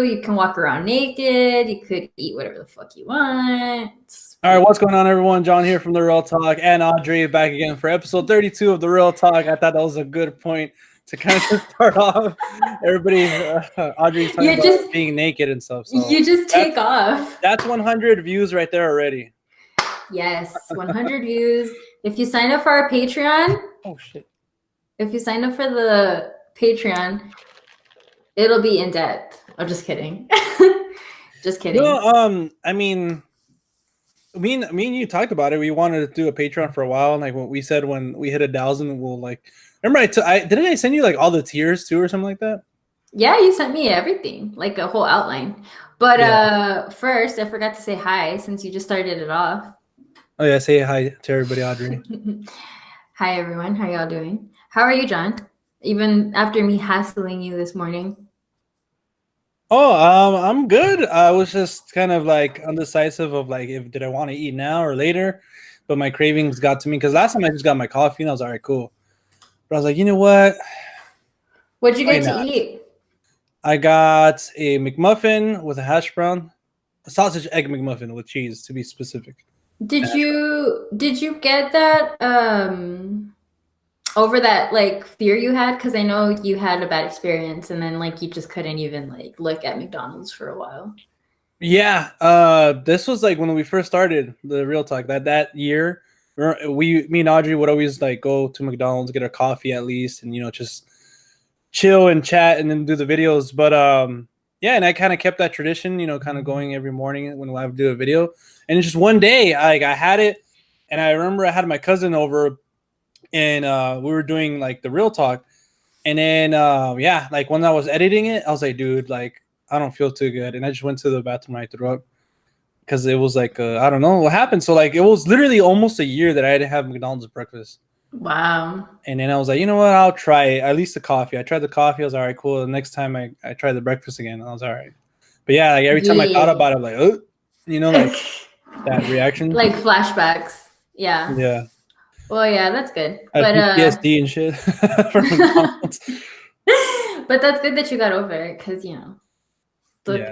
You can walk around naked. You could eat whatever the fuck you want. All right, what's going on, everyone? John here from The Real Talk, and Audrey back again for episode 32 of The Real Talk. I thought that was a good point to kind of start off. Everybody, Audrey's talking about being naked and stuff. So you just take off. That's 100 views right there already. Yes, 100 views. If you sign up for our Patreon. Oh, shit. If you sign up for the Patreon, it'll be in depth. I'm just kidding. Just kidding. No, I mean... Me and you talked about it. We wanted to do a Patreon for a while, and like what we said when we hit 1,000, we'll like. Remember, didn't I send you like all the tiers too, or something like that? Yeah, you sent me everything, like a whole outline. But first, I forgot to say hi since you just started it off. Oh yeah, say hi to everybody, Audrey. Hi everyone, how y'all doing? How are you, John? Even after me hassling you this morning. Oh, I'm good. I was just kind of like undecisive of like did I want to eat now or later, but my cravings got to me because last time I just got my coffee and I was all right, cool. But I was like, you know what? What'd you get to eat? I got a McMuffin with a hash brown, a sausage egg McMuffin with cheese to be specific. Did you get that over that like fear you had? Because I know you had a bad experience and then like you just couldn't even like look at McDonald's for a while. Yeah, this was like when we first started the Real Talk. That year, me and Audrey would always like go to McDonald's, get a coffee at least, and just chill and chat and then do the videos. But yeah, and I kind of kept that tradition, kind of going every morning when I would do a video. And just one day, I had it, and I remember I had my cousin over. And we were doing like the Real Talk, and then yeah, like when I was editing it, I was like, dude, like I don't feel too good, and I just went to the bathroom and I threw up because it was like I don't know what happened. So like it was literally almost a year that I didn't have McDonald's breakfast. Wow. And then I was like, you know what, I'll try it, at least the coffee. I tried the coffee, I was all right, cool. The next time I tried the breakfast again, and I was all right. But yeah, like every time I thought about it, I'm like, oh, like that reaction, like flashbacks. Yeah. Yeah. Well, yeah, that's good. But PTSD and shit from McDonald's. But that's good that you got over it because,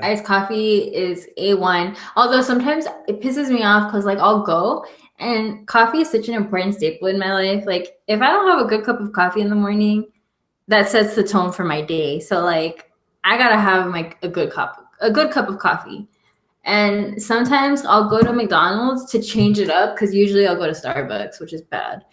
iced coffee is A1. Although sometimes it pisses me off because, like, I'll go and coffee is such an important staple in my life. Like, if I don't have a good cup of coffee in the morning, that sets the tone for my day. So, like, I gotta have a good cup of coffee. And sometimes I'll go to McDonald's to change it up because usually I'll go to Starbucks, which is bad.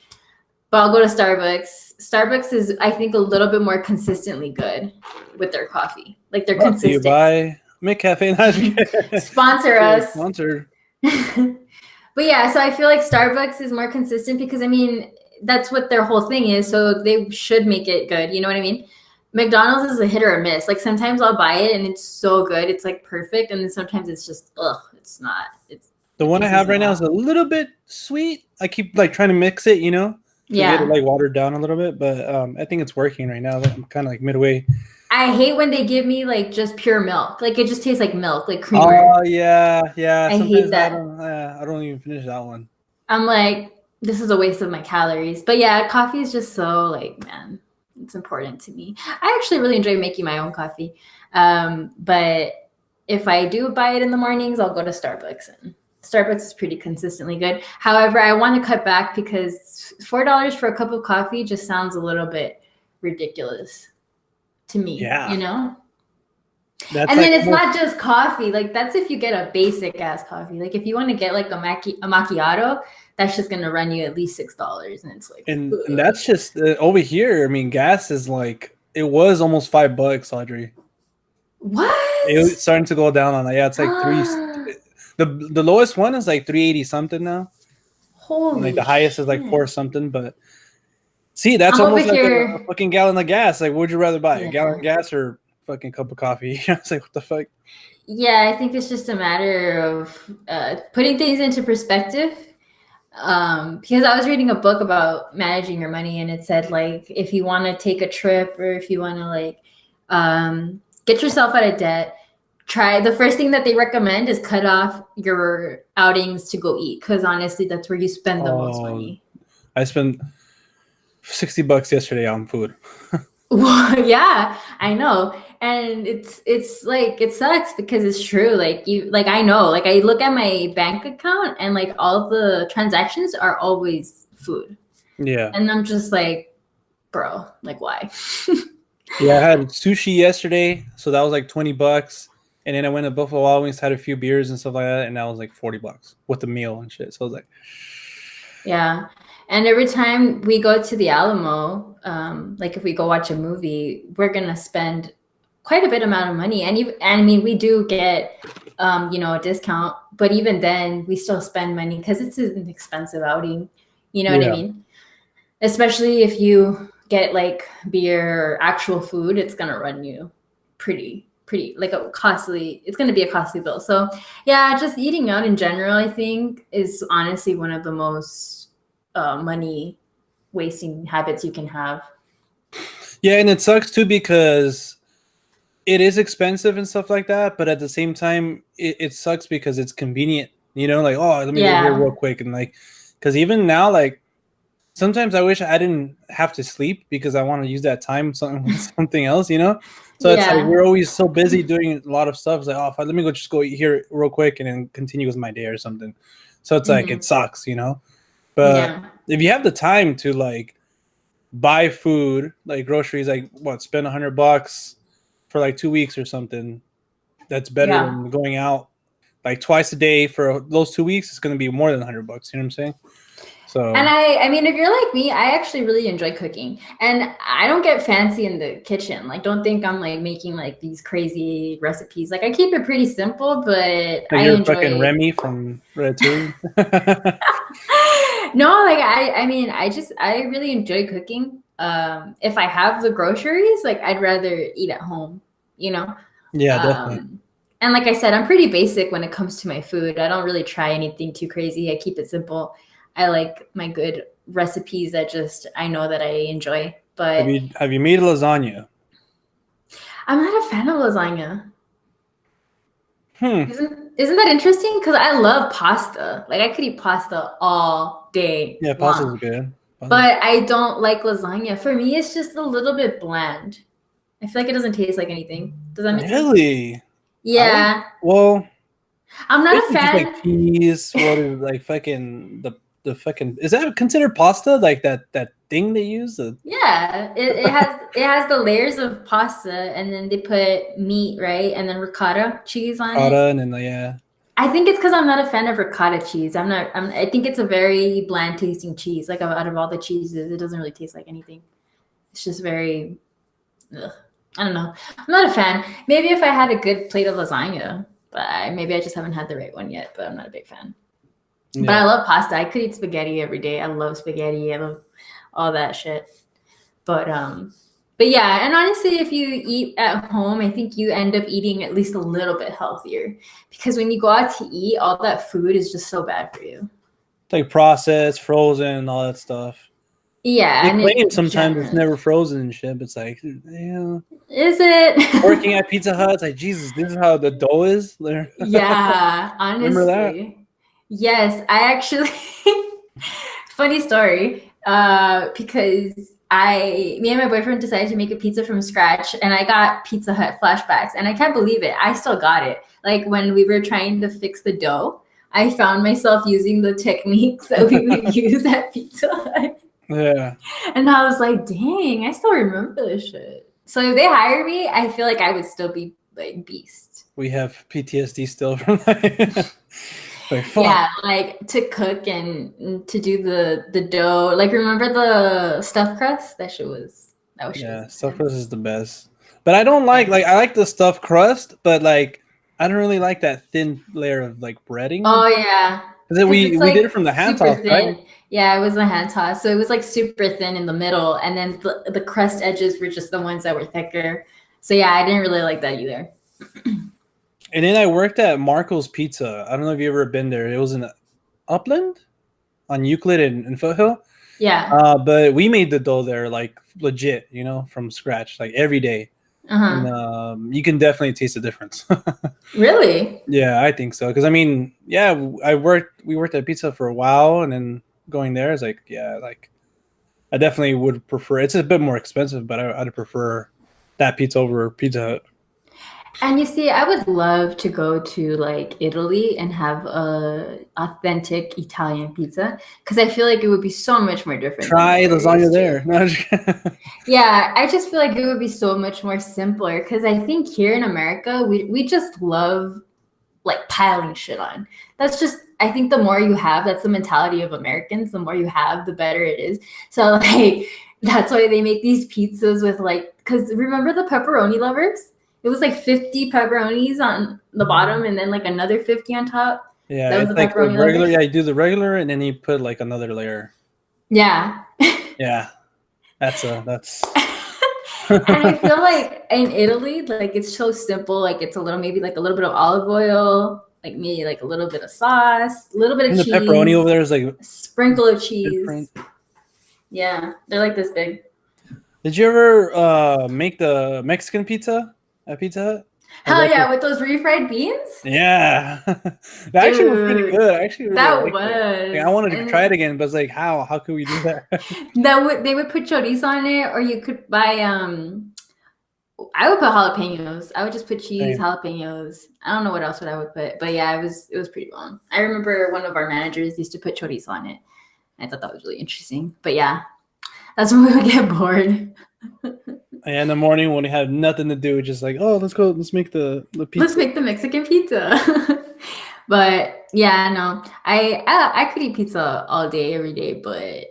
But I'll go to Starbucks. Starbucks is, I think, a little bit more consistently good with their coffee. Like they're consistent. You buy McCafe? Sponsor us. Sponsored. But yeah, so I feel like Starbucks is more consistent because, I mean, that's what their whole thing is. So they should make it good. You know what I mean? McDonald's is a hit or a miss. Like sometimes I'll buy it and it's so good, it's like perfect, and then sometimes it's just it's not. It's the one I have right now is a little bit sweet. I keep like trying to mix it, Yeah. Get it like watered down a little bit, but I think it's working right now. I'm kind of like midway. I hate when they give me like just pure milk. Like it just tastes like milk, like creamer. Oh yeah. I hate that. I don't even finish that one. I'm like, this is a waste of my calories. But yeah, coffee is just so like, man. It's important to me. I actually really enjoy making my own coffee. But if I do buy it in the mornings, I'll go to Starbucks. And Starbucks is pretty consistently good. However, I want to cut back because $4 for a cup of coffee just sounds a little bit ridiculous to me. Yeah. That's and then it's not just coffee. Like that's if you get a basic ass coffee. Like if you want to get like a macchiato, that's just going to run you at least $6. And it's like, and that's just over here. I mean, gas is like, it was almost $5, Audrey. What? It's starting to go down on that. Yeah, it's like the lowest one is like 380 something now. Holy like the highest is like 4 something. But see, that's almost like a fucking gallon of gas. Like, would you rather buy a gallon of gas or fucking cup of coffee? It's like, what the fuck? Yeah, I think it's just a matter of putting things into perspective. Because I was reading a book about managing your money, and it said like if you want to take a trip or if you want to like get yourself out of debt, the first thing that they recommend is cut off your outings to go eat, because honestly that's where you spend the most money. I spent $60 yesterday on food. Well, yeah, I know. And it's like it sucks because it's true. Like I know, like I look at my bank account and like all the transactions are always food. Yeah. And I'm just like, bro, like why? Yeah, I had sushi yesterday, so that was like $20. And then I went to Buffalo Wild Wings, had a few beers and stuff like that, and that was like $40 with the meal and shit. So I was like, Yeah. And every time we go to the Alamo, like if we go watch a movie, we're gonna spend quite a bit amount of money. And I mean, we do get, a discount, but even then, we still spend money because it's an expensive outing. You know what I yeah, mean? Especially if you get like beer or actual food, it's gonna run you pretty like a costly. It's gonna be a costly bill. So yeah, just eating out in general, I think, is honestly one of the most money wasting habits you can have. yeah, and it sucks too because it is expensive and stuff like that, but at the same time, it sucks because it's convenient. Like, oh, let me go here Yeah. real quick, and like, because even now, like, sometimes I wish I didn't have to sleep because I want to use that time something else. So it's like Yeah. we're always so busy doing a lot of stuff. It's like, oh, let me just go eat here real quick and then continue with my day or something. So it's like it sucks. But Yeah. if you have the time to like buy food, like groceries, like what, spend $100 for like 2 weeks or something, that's better Yeah. than going out like twice a day for those 2 weeks. It's going to be more than $100. You know what I'm saying? So And I mean, if you're like me, I actually really enjoy cooking, and I don't get fancy in the kitchen. Like, don't think I'm like making like these crazy recipes. Like, I keep it pretty simple, but like I you're fucking enjoy. Remy from Ratatouille. No, like I mean, I really enjoy cooking. If I have the groceries, like I'd rather eat at home, you know. Yeah, definitely. Um, and like I said, I'm pretty basic when it comes to my food. I don't really try anything too crazy. I keep it simple. I like my good recipes that just I know that I enjoy. Have But you have you made lasagna? I'm not a fan of lasagna. Hmm. Isn't that interesting? Because I love pasta. Like I could eat pasta all day Yeah, long. pasta's good. But I don't like lasagna. For me, it's just a little bit bland. I feel like it doesn't taste like anything. Does that make sense? Really? I like. Yeah. Well, I'm not a basically just like fan. cheese. What is like fucking the fucking? Is that considered pasta? Like that thing they use? Yeah. It has the layers of pasta and then they put meat, right? And then ricotta cheese on it. Ricotta and then yeah. I think it's because I'm not a fan of ricotta cheese. I think it's a very bland tasting cheese. Like out of all the cheeses, it doesn't really taste like anything. It's just very ugh. I don't know. I'm not a fan. Maybe if I had a good plate of lasagna, but maybe I just haven't had the right one yet. But I'm not a big fan. But Yeah. I love pasta. I could eat spaghetti every day. I love spaghetti. I love all that shit. But yeah, and honestly, if you eat at home, I think you end up eating at least a little bit healthier because when you go out to eat, all that food is just so bad for you. It's like processed, frozen, all that stuff. Yeah, They and claim it sometimes it's generally never frozen and shit. But it's like, yeah. is it? Working at Pizza Hut, it's like Jesus. This is how the dough is. Yeah, Remember that? honestly. Yes, I actually funny story. Because me and my boyfriend decided to make a pizza from scratch and I got Pizza Hut flashbacks and I can't believe it. I still got it. Like when we were trying to fix the dough, I found myself using the techniques that we would use at Pizza Hut. Yeah. And I was like, dang, I still remember this shit. So if they hire me, I feel like I would still be like beast. We have PTSD still from that. Like fuck. Yeah, like to cook and to do the dough. Like remember the stuffed crust? That was Yeah, stuffed crust intense. is the best. But I don't like Yeah. I like the stuffed crust, but like I don't really like that thin layer of like breading. Oh yeah. Because Because we it's we did it like from the hand super toss, right? thin. Yeah, it was a hand toss. So it was like super thin in the middle. And then the crust edges were just the ones that were thicker. So yeah, I didn't really like that either. And then I worked at Marco's Pizza. I don't know if you ever been there. It was in Upland on Euclid and Foothill. Yeah. But we made the dough there like legit, from scratch, like every day. And Uh-huh. you can definitely taste the difference. Really? Yeah, I think so. Because I mean, yeah, we worked at pizza for a while, and then going there is like, yeah, like I definitely would prefer. It's a bit more expensive, but I'd prefer that pizza over Pizza Hut. And you see, I would love to go to like Italy and have a authentic Italian pizza because I feel like it would be so much more different. Try lasagna there. No, yeah, I just feel like it would be so much more simpler because I think here in America we just love like piling shit on. That's just I think the more you have, that's the mentality of Americans. The more you have, the better it is. So like that's why they make these pizzas with like because remember the pepperoni lovers? It was like 50 pepperonis on the bottom and then like another 50 on top. Yeah, that was it's the like the pepperoni regular. lovers. Yeah, you do the regular and then you put like another layer. Yeah. Yeah, that's. And I feel like in Italy, like it's so simple. Like it's a little, maybe like a little bit of olive oil, like maybe like a little bit of sauce, a little bit of and cheese. The pepperoni over there is like a sprinkle of cheese. Different. Yeah, they're like this big. Did you ever make the Mexican pizza at Pizza Hut? Hell yeah, with those refried beans? Yeah. That actually was pretty good. I actually really liked it. Like, I wanted to try it again, but it's like, how? How could we do that? They would put chorizo on it, or you could buy I would put jalapenos. I would just put cheese, jalapenos. I don't know what else I would put, but yeah, it was pretty bomb. I remember one of our managers used to put chorizo on it. I thought that was really interesting. But yeah, that's when we would get bored. And in the morning when we had nothing to do, just like, oh, let's make the pizza. Let's make the Mexican pizza. But yeah, no, I could eat pizza all day, every day, but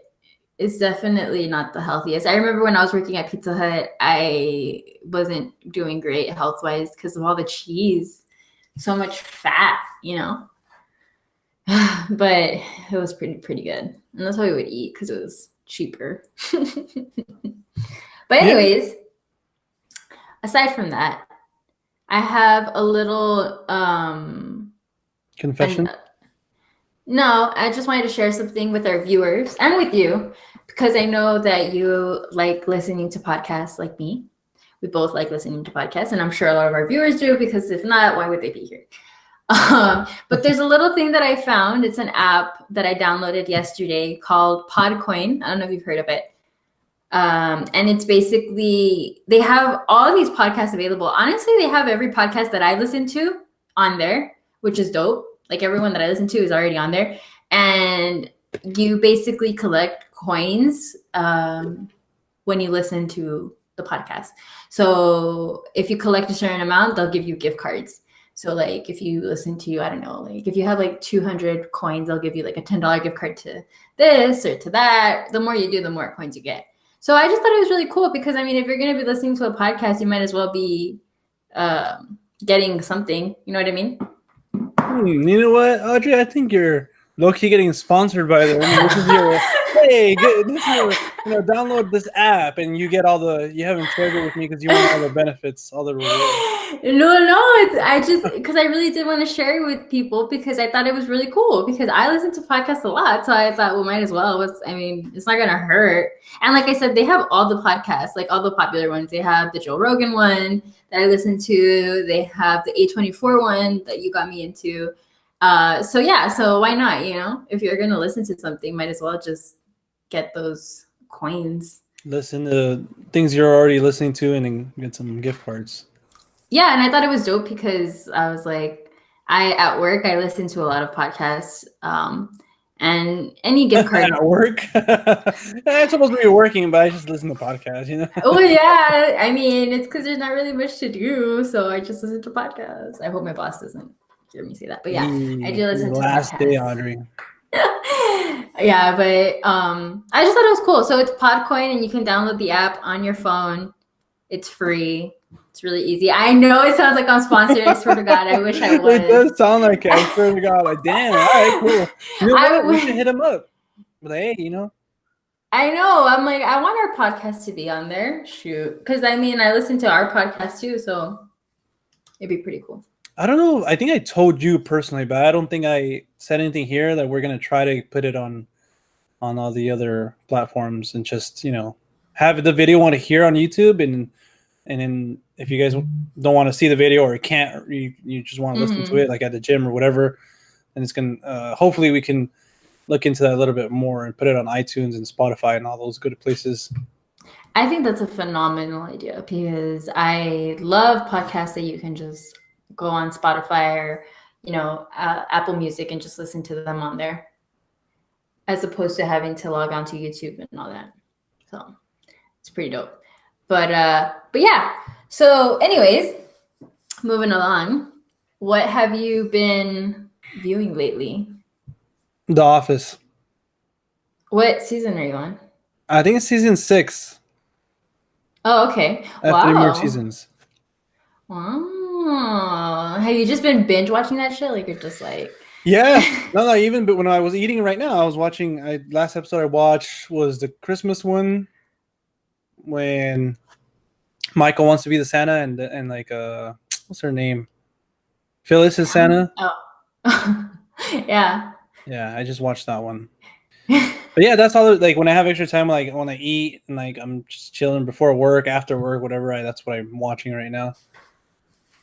it's definitely not the healthiest. I remember when I was working at Pizza Hut, I wasn't doing great health-wise because of all the cheese, so much fat, you know. But it was pretty good, and that's why we would eat because it was cheaper. But anyways, aside from that, I have a little confession. No, I just wanted to share something with our viewers and with you because I know that you like listening to podcasts like me. We both like listening to podcasts, and I'm sure a lot of our viewers do because if not, why would they be here? But there's a little thing that I found. It's an app that I downloaded yesterday called Podcoin. I don't know if you've heard of it. And it's basically, they have all of these podcasts available. Honestly, they have every podcast that I listen to on there, which is dope. Like everyone that I listen to is already on there. And you basically collect coins when you listen to the podcast. So if you collect a certain amount, they'll give you gift cards. So like if you listen to, I don't know, like if you have like 200 coins, they'll give you like a $10 gift card to this or to that. The more you do, the more coins you get. So I just thought it was really cool because, I mean, if you're going to be listening to a podcast, you might as well be getting something. You know what I mean? You know what, Audrey? I think you're low-key getting sponsored by them. I mean, this is your, hey, download this app and you get you haven't shared it with me because you want all the benefits, all the rewards. No, because I really did want to share it with people because I thought it was really cool because I listen to podcasts a lot. So I thought, well, might as well. It's not going to hurt. And like I said, they have all the podcasts, like all the popular ones. They have the Joe Rogan one that I listen to. They have the A24 one that you got me into. So yeah, so why not, you know? If you're going to listen to something, might as well just get those coins. Listen to things you're already listening to and then get some gift cards. Yeah, and I thought it was dope because I was like, at work, I listen to a lot of podcasts, and any gift card. At work? I'm supposed to be working, but I just listen to podcasts, you know? Oh, yeah. I mean, it's because there's not really much to do, so I just listen to podcasts. I hope my boss doesn't hear me say that, but yeah, I do listen to last podcasts. Day, Audrey. Yeah, but I just thought it was cool. So it's Podcoin, and you can download the app on your phone. It's free. It's really easy. I know it sounds like I'm sponsored. I swear to God, I wish I was. It does sound like it. I swear to God. Like, damn, all right, cool. You know what? We should hit him up. But hey, you know. I know. I'm like, I want our podcast to be on there. Shoot. Because, I mean, I listen to our podcast too, so it'd be pretty cool. I don't know. I think I told you personally, but I don't think I said anything here that we're going to try to put it on all the other platforms and just, you know, have the video on here on YouTube and then if you guys don't want to see the video or you just want to listen to it like at the gym or whatever, and it's going to hopefully we can look into that a little bit more and put it on iTunes and Spotify and all those good places. I think that's a phenomenal idea because I love podcasts that you can just go on Spotify or, Apple Music and just listen to them on there, as opposed to having to log on to YouTube and all that. So it's pretty dope. But yeah. So, anyways, moving along, what have you been viewing lately? The Office. What season are you on? I think it's season 6. Oh, okay. I have 3 more seasons. Wow. Have you just been binge watching that shit? Like, you're just like... Yeah. No, even but when I was eating right now, I was watching... last episode I watched was the Christmas one when Michael wants to be the Santa and like, what's her name? Phyllis is Santa. Oh. Yeah. Yeah, I just watched that one. But yeah, that's all. Like when I have extra time, like when I eat and like I'm just chilling before work, after work, whatever. That's what I'm watching right now.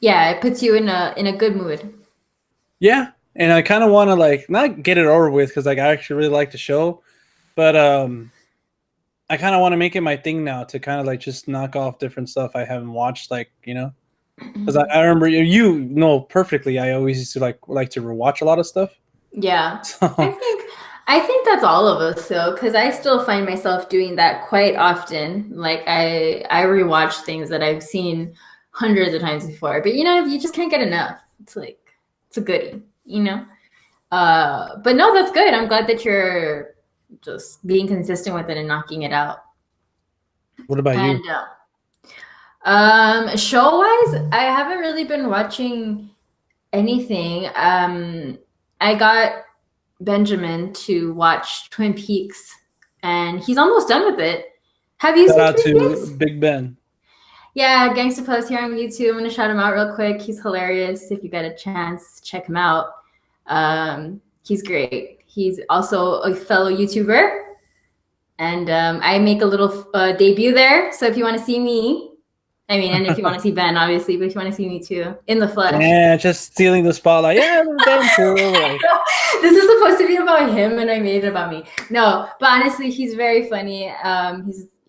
Yeah, it puts you in a good mood. Yeah, and I kind of want to like not get it over with because like I actually really like the show, but I kind of want to make it my thing now to kind of like just knock off different stuff I haven't watched, like because I remember you know perfectly. I always used to like to rewatch a lot of stuff. Yeah, so. I think that's all of us though, because I still find myself doing that quite often. Like I rewatch things that I've seen hundreds of times before, but you just can't get enough. It's like it's a goodie, But no, that's good. I'm glad that you're just being consistent with it and knocking it out. What about you? Show-wise, I haven't really been watching anything. I got Benjamin to watch Twin Peaks, and he's almost done with it. Have you Shout seen Twin Peaks? Big Ben. Yeah, Gangsta Post here on YouTube. I'm gonna shout him out real quick. He's hilarious. If you get a chance, check him out. He's great. He's also a fellow YouTuber, and I make a little debut there. So if you want to see me, and if you want to see Ben, obviously, but if you want to see me too, in the flesh. Yeah, just stealing the spotlight. Yeah, Ben too. This is supposed to be about him, and I made it about me. No, but honestly, he's very funny.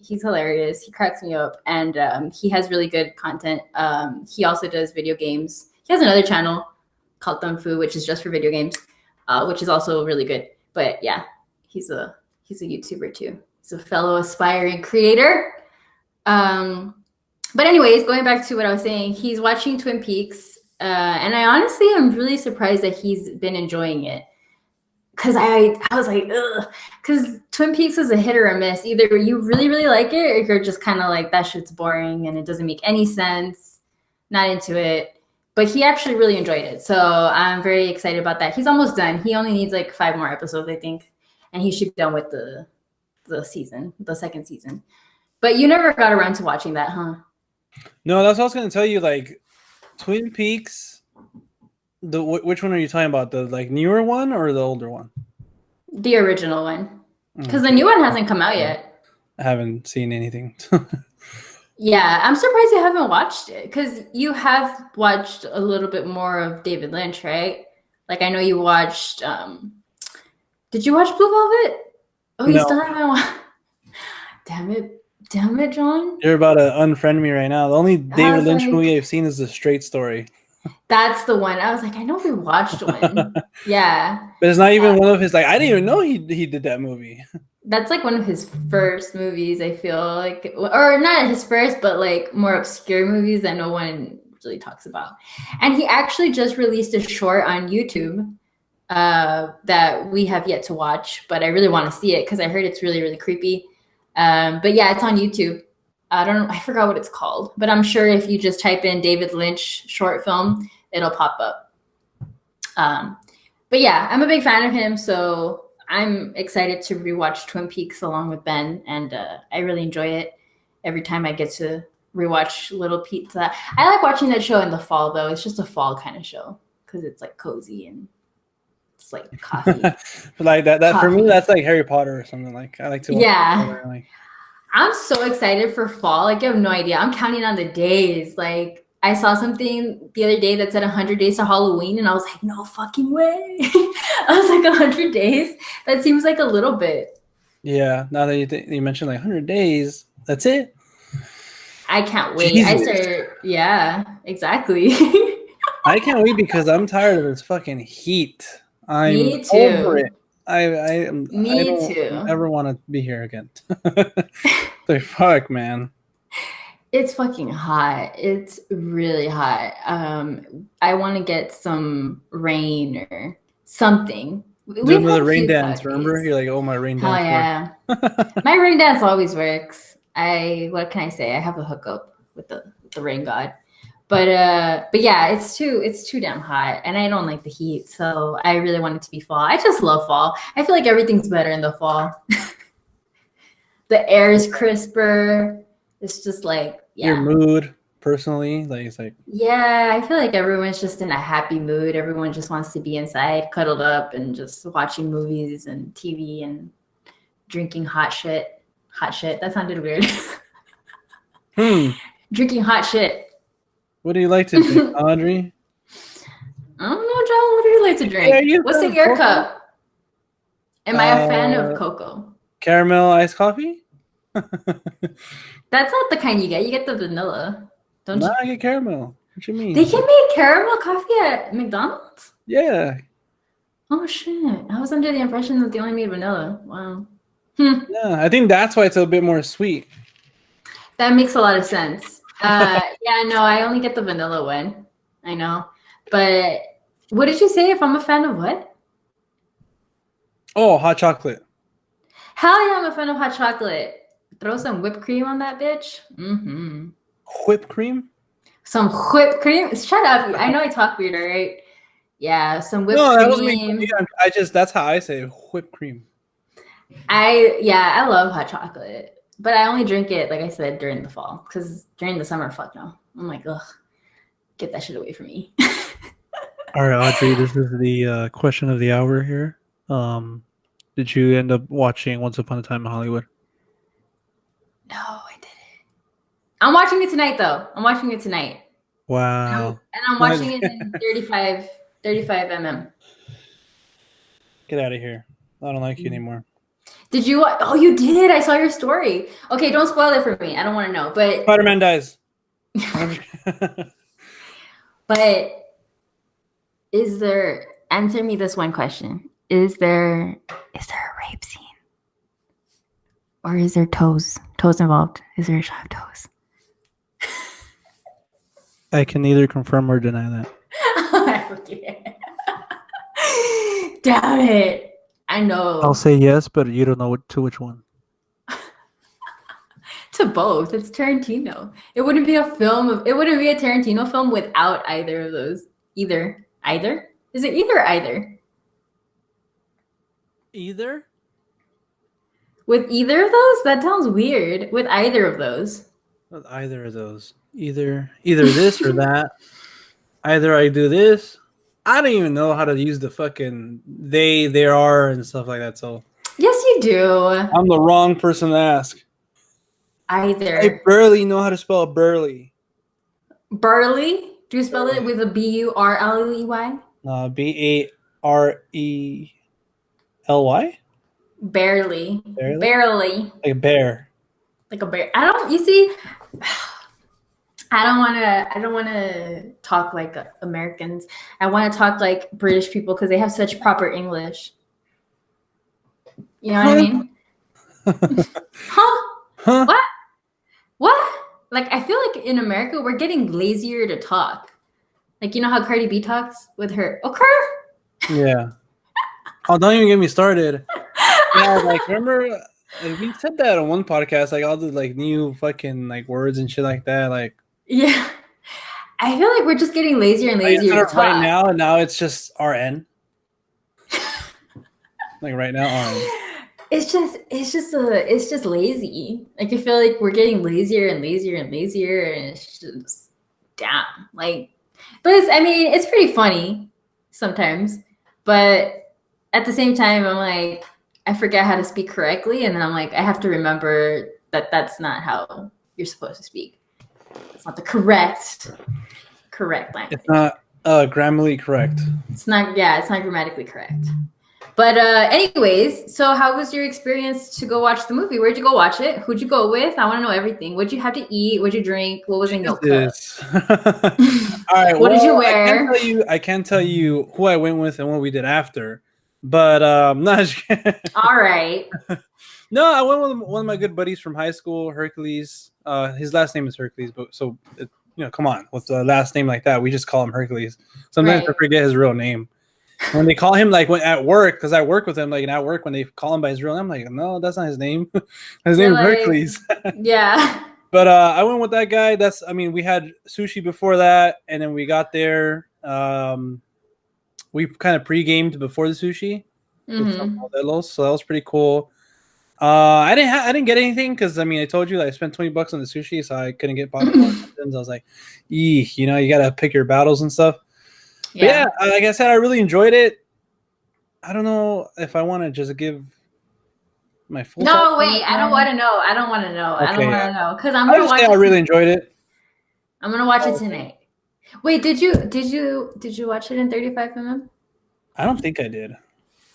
He's hilarious. He cracks me up, and he has really good content. He also does video games. He has another channel called Thumb Fu, which is just for video games, which is also really good. But yeah, he's a YouTuber too. He's a fellow aspiring creator. But anyways, going back to what I was saying, he's watching Twin Peaks, and I honestly am really surprised that he's been enjoying it. Because I was like, ugh. Because Twin Peaks is a hit or a miss. Either you really, really like it, or you're just kind of like, that shit's boring and it doesn't make any sense. Not into it. But he actually really enjoyed it. So I'm very excited about that. He's almost done. He only needs like 5 more episodes, I think. And he should be done with the second season. But you never got around to watching that, huh? No, that's what I was going to tell you. Like, Twin Peaks, which one are you talking about? The like newer one or the older one? The original one. Because the new one hasn't come out yet. I haven't seen anything. Yeah, I'm surprised you haven't watched it. Because you have watched a little bit more of David Lynch, right? Like, I know you watched... Did you watch Blue Velvet? Oh, you still haven't watched... Damn it, John. You're about to unfriend me right now. The only David Lynch movie I've seen is The Straight Story. That's the one. I was like, I know we watched one. Yeah. But it's not even one of his, like, I didn't even know he did that movie. That's like one of his first movies, I feel like. Or not his first, but like more obscure movies that no one really talks about. And he actually just released a short on YouTube that we have yet to watch, but I really want to see it because I heard it's really, really creepy. But yeah, it's on YouTube. I forgot what it's called, but I'm sure if you just type in David Lynch short film, it'll pop up. But yeah, I'm a big fan of him, so I'm excited to rewatch Twin Peaks along with Ben, and I really enjoy it every time I get to rewatch Little Pizza. I like watching that show in the fall, though. It's just a fall kind of show because it's like cozy and it's like coffee. Like that coffee. For me, that's like Harry Potter or something. Like I like to watch. Yeah. I'm so excited for fall. Like, you have no idea. I'm counting on the days. Like, I saw something the other day that said 100 days to Halloween, and I was like, no fucking way. I was like, 100 days? That seems like a little bit. Yeah. Now that you mentioned like 100 days, That's it. I can't wait. Jesus. Yeah, exactly. I can't wait because I'm tired of this fucking heat. I'm Me over too. it. I Me don't too. ever want to be here again. The fuck, man. It's fucking hot. It's really hot. I want to get some rain or something. Do We've had another a rain few dance. cloud Remember? days. You're like, oh, my rain Hell dance yeah. works. My rain dance always works. What can I say? I have a hookup with the rain god. But yeah, it's too damn hot, and I don't like the heat, so I really want it to be fall. I just love fall. I feel like everything's better in the fall. The air is crisper. It's just like, Your yeah. mood, personally, like it's like, Yeah, I feel like everyone's just in a happy mood. Everyone just wants to be inside, cuddled up, and just watching movies and TV and drinking hot shit. Hot shit. That sounded weird. Drinking hot shit. What do you like to drink, Audrey? I don't know, John. What do you like to drink? Yeah, What's in your cup? Am I a fan of cocoa? Caramel iced coffee? That's not the kind you get. You get the vanilla. Don't you? I get caramel. What you mean? They can make caramel coffee at McDonald's? Yeah. Oh, shit. I was under the impression that they only made vanilla. Wow. Yeah, I think that's why it's a bit more sweet. That makes a lot of sense. Yeah, no, I only get the vanilla one. I know. But what did you say if I'm a fan of what? Oh, hot chocolate. Hell yeah, I'm a fan of hot chocolate. Throw some whipped cream on that bitch. Mm-hmm. Whipped cream? Some whipped cream? Shut up. I know I talk weird, all right? Yeah, some whipped cream. That wasn't me. That's how I say it, whipped cream. I love hot chocolate. But I only drink it, like I said, during the fall. Because during the summer, fuck no. I'm like, ugh, get that shit away from me. All right, Audrey, this is the question of the hour here. Did you end up watching Once Upon a Time in Hollywood? No, I didn't. I'm watching it tonight, though. I'm watching it tonight. Wow. And I'm watching it in 35 mm. Get out of here. I don't like you anymore. Did you? Oh, you did. I saw your story. Okay, don't spoil it for me. I don't want to know. But Spider-Man dies. But answer me this one question. Is there a rape scene? Or is there toes involved? Is there a shot of toes? I can neither confirm or deny that. Damn it. I know. I'll say yes, but you don't know to which one. To both. It's Tarantino. It wouldn't be a Tarantino film without either of those. Either? Is it either or either? Either? With either of those? That sounds weird. With either of those. With either of those. Either this or that. Either I do this. I don't even know how to use the fucking they, there are, and stuff like that. So yes, you do. I'm the wrong person to ask. Either. I barely know how to spell burly. Burly? Do you spell it with a B-U-R-L-E-Y? B-A-R-E-L-Y? Barely. Barely. Like a bear. Like a bear. I don't want to talk like Americans. I want to talk like British people because they have such proper English. You know what I mean? Huh? What? Like, I feel like in America, we're getting lazier to talk. Like, you know how Cardi B talks with her Yeah. Oh, don't even get me started. Yeah, like, remember, we said that on one podcast, like, all the, like, new fucking, like, words and shit like that, like. Yeah. I feel like we're just getting lazier and lazier to talk. Right now it's just RN. Like, right now, RN. It's just lazy. Like, I feel like we're getting lazier and lazier and lazier, and it's just damn. Like, but it's pretty funny sometimes. But at the same time, I'm like, I forget how to speak correctly, and then I'm like, I have to remember that that's not how you're supposed to speak. It's not the correct language. It's not grammatically correct. It's not grammatically correct. But anyways, so how was your experience to go watch the movie? Where'd you go watch it? Who'd you go with? I want to know everything. What'd you have to eat? What'd you drink? What was in your cup? All right. What did you Well, wear? I can't tell you who I went with and what we did after. But no, All right. no, I went with one of my good buddies from high school, Hercules. His last name is Hercules, but come on, with a last name like that, we just call him Hercules. Sometimes I forget his real name. When they call him at work, because I work with him, and at work when they call him by his real name, I'm like, no, that's not his name. His name is Hercules. Yeah. But I went with that guy. We had sushi before that, and then we got there. We kind of pre-gamed before the sushi with some modelos, so that was pretty cool. I didn't get anything because I told you that I spent $20 on the sushi, so I couldn't get popcorn. I was like, you gotta pick your battles and stuff. Yeah. But yeah, like I said, I really enjoyed it. I don't know if I want to just give my full. No, wait. I don't want to know. I don't want to know. Okay, I don't want to know because I'm gonna watch it. I really enjoyed it. I'm gonna watch it tonight. Wait, did you watch it in 35mm? I don't think I did.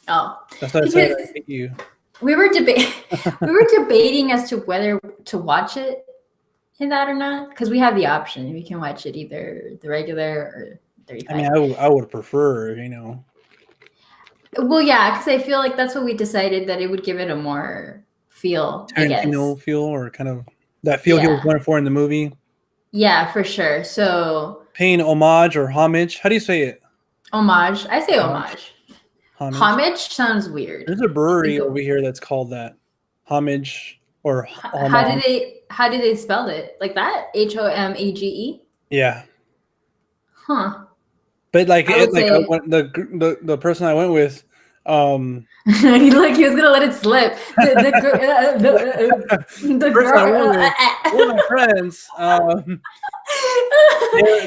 Oh, that's what I said. I think you. We were debating as to whether to watch it in that or not because we have the option. We can watch it either the regular or 35. I would prefer, Well, yeah, because I feel like that's what we decided, that it would give it a more feel, Tarantino feel, or kind of that feel he was going for in the movie. Yeah, for sure. So paying homage or homage. How do you say it? Homage. I say homage. Homage sounds weird. There's a brewery over here that's called that. Homage or homage. How do they spell it? Like that? HOMAGE? Yeah. Huh. But the person I went with, he was gonna let it slip. The girl, I went with, one of my friends,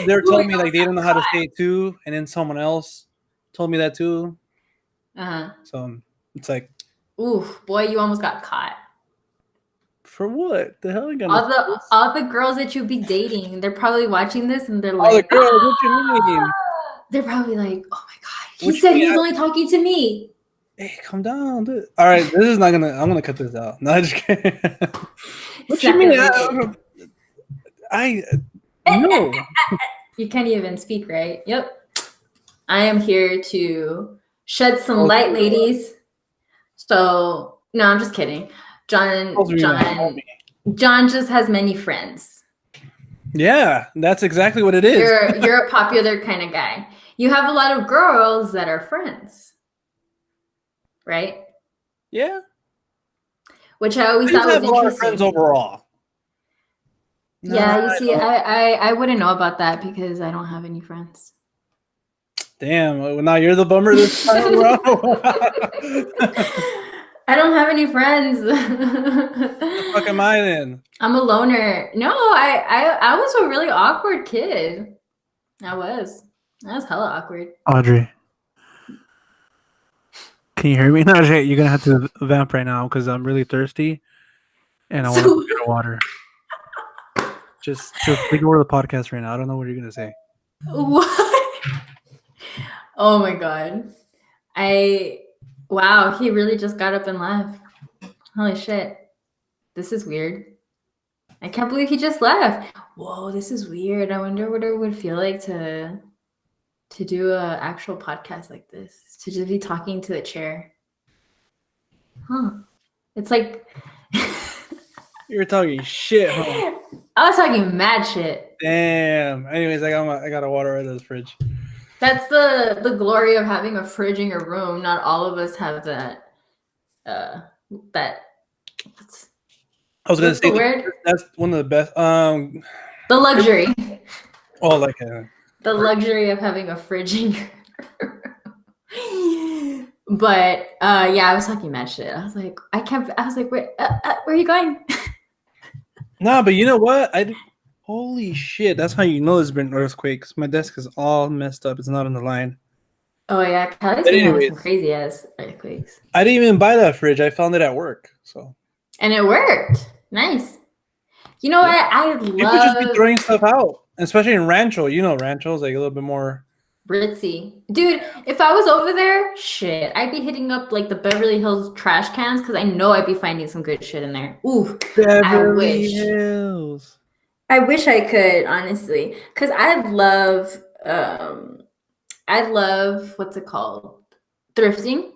they're telling me they don't know how to say it too, and then someone else told me that too. So it's like, oof, boy, you almost got caught. For what? The hell? All the girls that you be dating, they're probably watching this and they're like, all the girls, what you mean? They're probably like, oh my god, he said he was only talking to me. Hey, calm down, dude. All right, this is not gonna. I'm gonna cut this out. No, just kidding. What you mean? No. You can't even speak, right? Yep. I am here to shed some light, ladies. So no, I'm just kidding. John just has many friends. Yeah, that's exactly what it is. You're a popular kind of guy. You have a lot of girls that are friends, right? Yeah. Which I always thought was interesting. A lot of friends overall. No, yeah, you see, I wouldn't know about that because I don't have any friends. Damn, well, now you're the bummer this time around. I don't have any friends. What the fuck am I then? I'm a loner. No, I was a really awkward kid. I was hella awkward. Audrey, can you hear me? No, you're gonna have to vamp right now because I'm really thirsty and I want to get water. Just ignore the podcast right now. I don't know what you're gonna say. What? Oh my god. Wow, he really just got up and left. Holy shit. This is weird. I can't believe he just left. Whoa, this is weird. I wonder what it would feel like to do an actual podcast like this. To just be talking to a chair. Huh. It's like you're talking shit, huh? I was talking mad shit. Damn. Anyways, I got a water out of the fridge. That's the glory of having a fridge in your room. Not all of us have that. I was gonna say that's one of the best. The luxury. Oh, like the luxury of having a fridge in your But yeah, I was talking mad shit. I was like, where are you going? No, but you know what? Holy shit! That's how you know there's been earthquakes. My desk is all messed up. It's not on the line. Oh yeah, Cali's been having some crazy ass earthquakes. I didn't even buy that fridge. I found it at work. So. And it worked. Nice. You know what? I love. People just be throwing stuff out, especially in Rancho. You know, Rancho is like a little bit more Ritzy. Dude, if I was over there, shit, I'd be hitting up like the Beverly Hills trash cans because I know I'd be finding some good shit in there. Ooh, I Beverly wish. Hills. I wish I could, honestly. Because I love what's it called? Thrifting.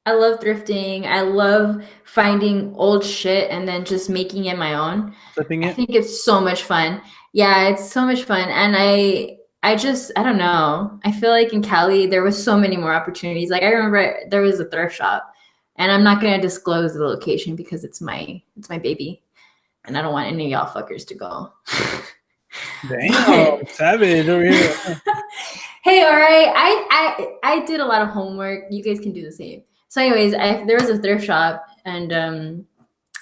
I love thrifting. I love finding old shit and then just making it my own. Flipping I it. think it's so much fun. Yeah, it's so much fun. And I don't know. I feel like in Cali there was so many more opportunities. Like I remember there was a thrift shop and I'm not gonna disclose the location because it's my baby. And I don't want any of y'all fuckers to go. Damn, But savage over here. hey, all right. I did a lot of homework. You guys can do the same. So, anyways, there was a thrift shop, and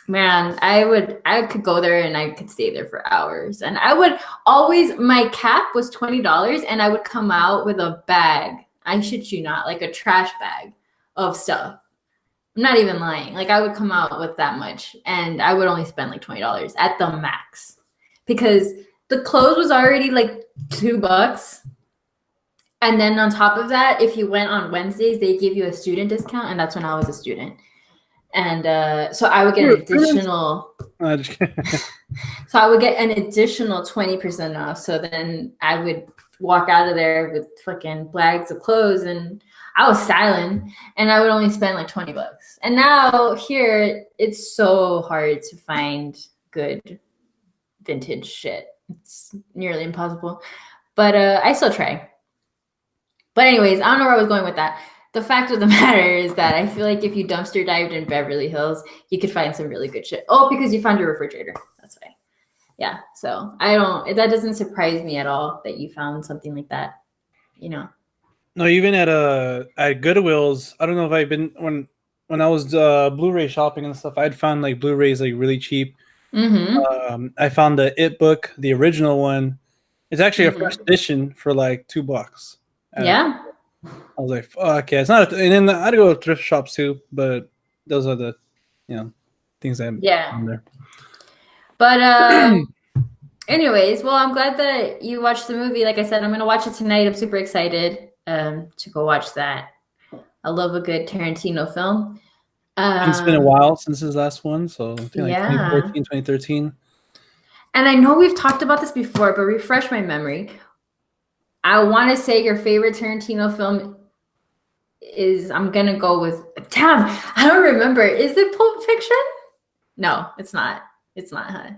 man, I could go there and I could stay there for hours. And I would always my cap was $20, and I would come out with a bag. I shit you not, like a trash bag of stuff. I'm not even lying. Like I would come out with that much, and I would only spend like $20 at the max because the clothes was already like $2. And then on top of that, if you went on Wednesdays, they give you a student discount, and that's when I was a student. And so I would get an additional. So I would get an additional 20% off. So then I would walk out of there with fucking bags of clothes, and I was styling, and I would only spend like $20. And now here, it's so hard to find good vintage shit. It's nearly impossible, but I still try. But anyways, I don't know where I was going with that. The fact of the matter is that I feel like if you dumpster dived in Beverly Hills, you could find some really good shit. Oh, because you found your refrigerator. That's why. Yeah. So that doesn't surprise me at all that you found something like that. You know. No, even at Goodwill's, I don't know if I've been when I was Blu-ray shopping and stuff, I'd found like Blu-rays like really cheap. Mm-hmm. I found the It book, the original one. It's actually a fresh edition for like $2. Yeah. I was like, fuck yeah, it's not. And then I'd go to thrift shops too, but those are the, things that Yeah. there. But anyways, well, I'm glad that you watched the movie. Like I said, I'm gonna watch it tonight. I'm super excited to go watch that. I love a good Tarantino film. It's been a while since his last one, so I feel like 2014, 2013. And I know we've talked about this before, but refresh my memory. I want to say your favorite Tarantino film is, I'm going to go with, damn, I don't remember. Is it Pulp Fiction? No, it's not. It's not, huh?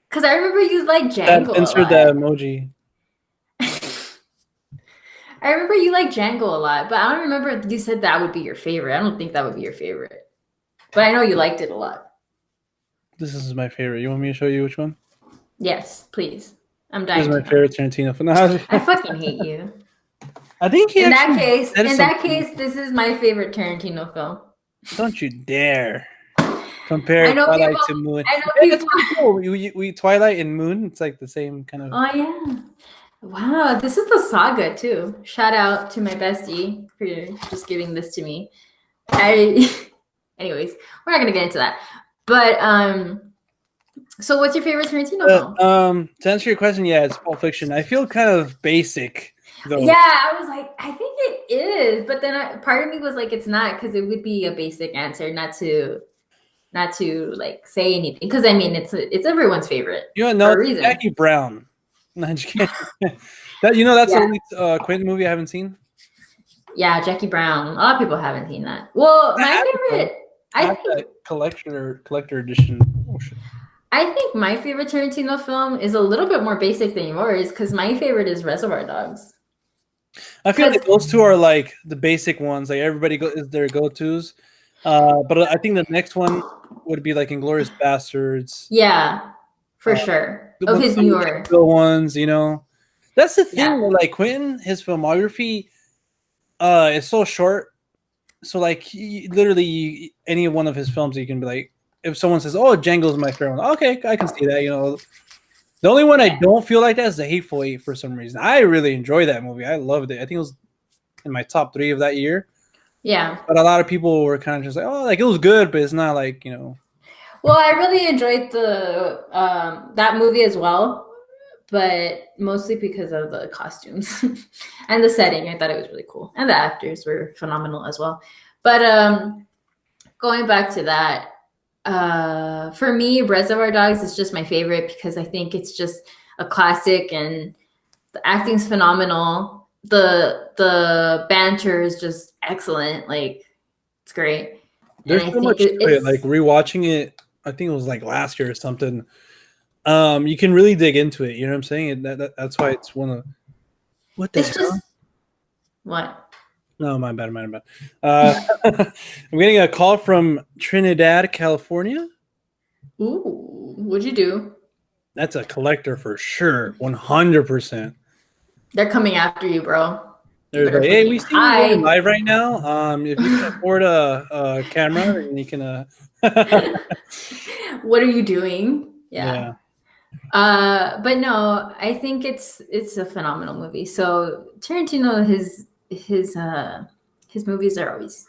Because I remember you like Django a lot. The emoji. I remember you like Django a lot, but I don't remember you said that would be your favorite. I don't think that would be your favorite. But I know you liked it a lot. This is my favorite. You want me to show you which one? Yes, please. I'm dying. This is my favorite Tarantino film. I fucking hate you. I think in that case, this is my favorite Tarantino film. Don't you dare compare Twilight to Moon. I know people. Cool. We Twilight and Moon. It's like the same kind of. Oh yeah. Wow, this is the saga too. Shout out to my bestie for just giving this to me. Anyways, we're not gonna get into that. But so what's your favorite Tarantino film? To answer your question, yeah, it's Pulp Fiction. I feel kind of basic though. Yeah, I was like, I think it is, but then part of me was like, it's not, because it would be a basic answer not to like say anything, because I mean it's everyone's favorite. You know, it's Jackie Brown. No, just kidding. That's the only Quentin movie I haven't seen. Yeah, Jackie Brown. A lot of people haven't seen that. Well, my favorite. I think collector edition. Oh, shit. I think my favorite Tarantino film is a little bit more basic than yours, because my favorite is Reservoir Dogs. I feel like those two are like the basic ones. Like everybody is their go-tos. But I think the next one would be like Inglourious Bastards. Yeah, for sure. Of his newer ones, That's the thing. Yeah. Like Quentin, his filmography is so short. So like literally any one of his films, you can be like, if someone says, "Oh, Django's my favorite one," okay, I can see that. The only one I don't feel like that is The Hateful Eight for some reason. I really enjoy that movie. I loved it. I think it was in my top 3 of that year. Yeah. But a lot of people were kind of just like, "Oh, like it was good," but it's not like Well, I really enjoyed the that movie as well, but mostly because of the costumes and the setting. I thought it was really cool, and the actors were phenomenal as well. But going back to that, for me, Reservoir Dogs is just my favorite because I think it's just a classic, and the acting's phenomenal. The banter is just excellent. Like, it's great. There's so much to it. Like rewatching it, I think it was like last year or something. You can really dig into it. You know what I'm saying? That's why it's one of what the hell? Just what? No, my bad. I'm getting a call from Trinidad, California. Ooh, what'd you do? That's a collector for sure, 100%. They're coming after you, bro. They're like, hey, we see you live right now. If you can afford a camera, and you can. What are you doing? Yeah. But no, I think it's a phenomenal movie. So Tarantino, his movies are always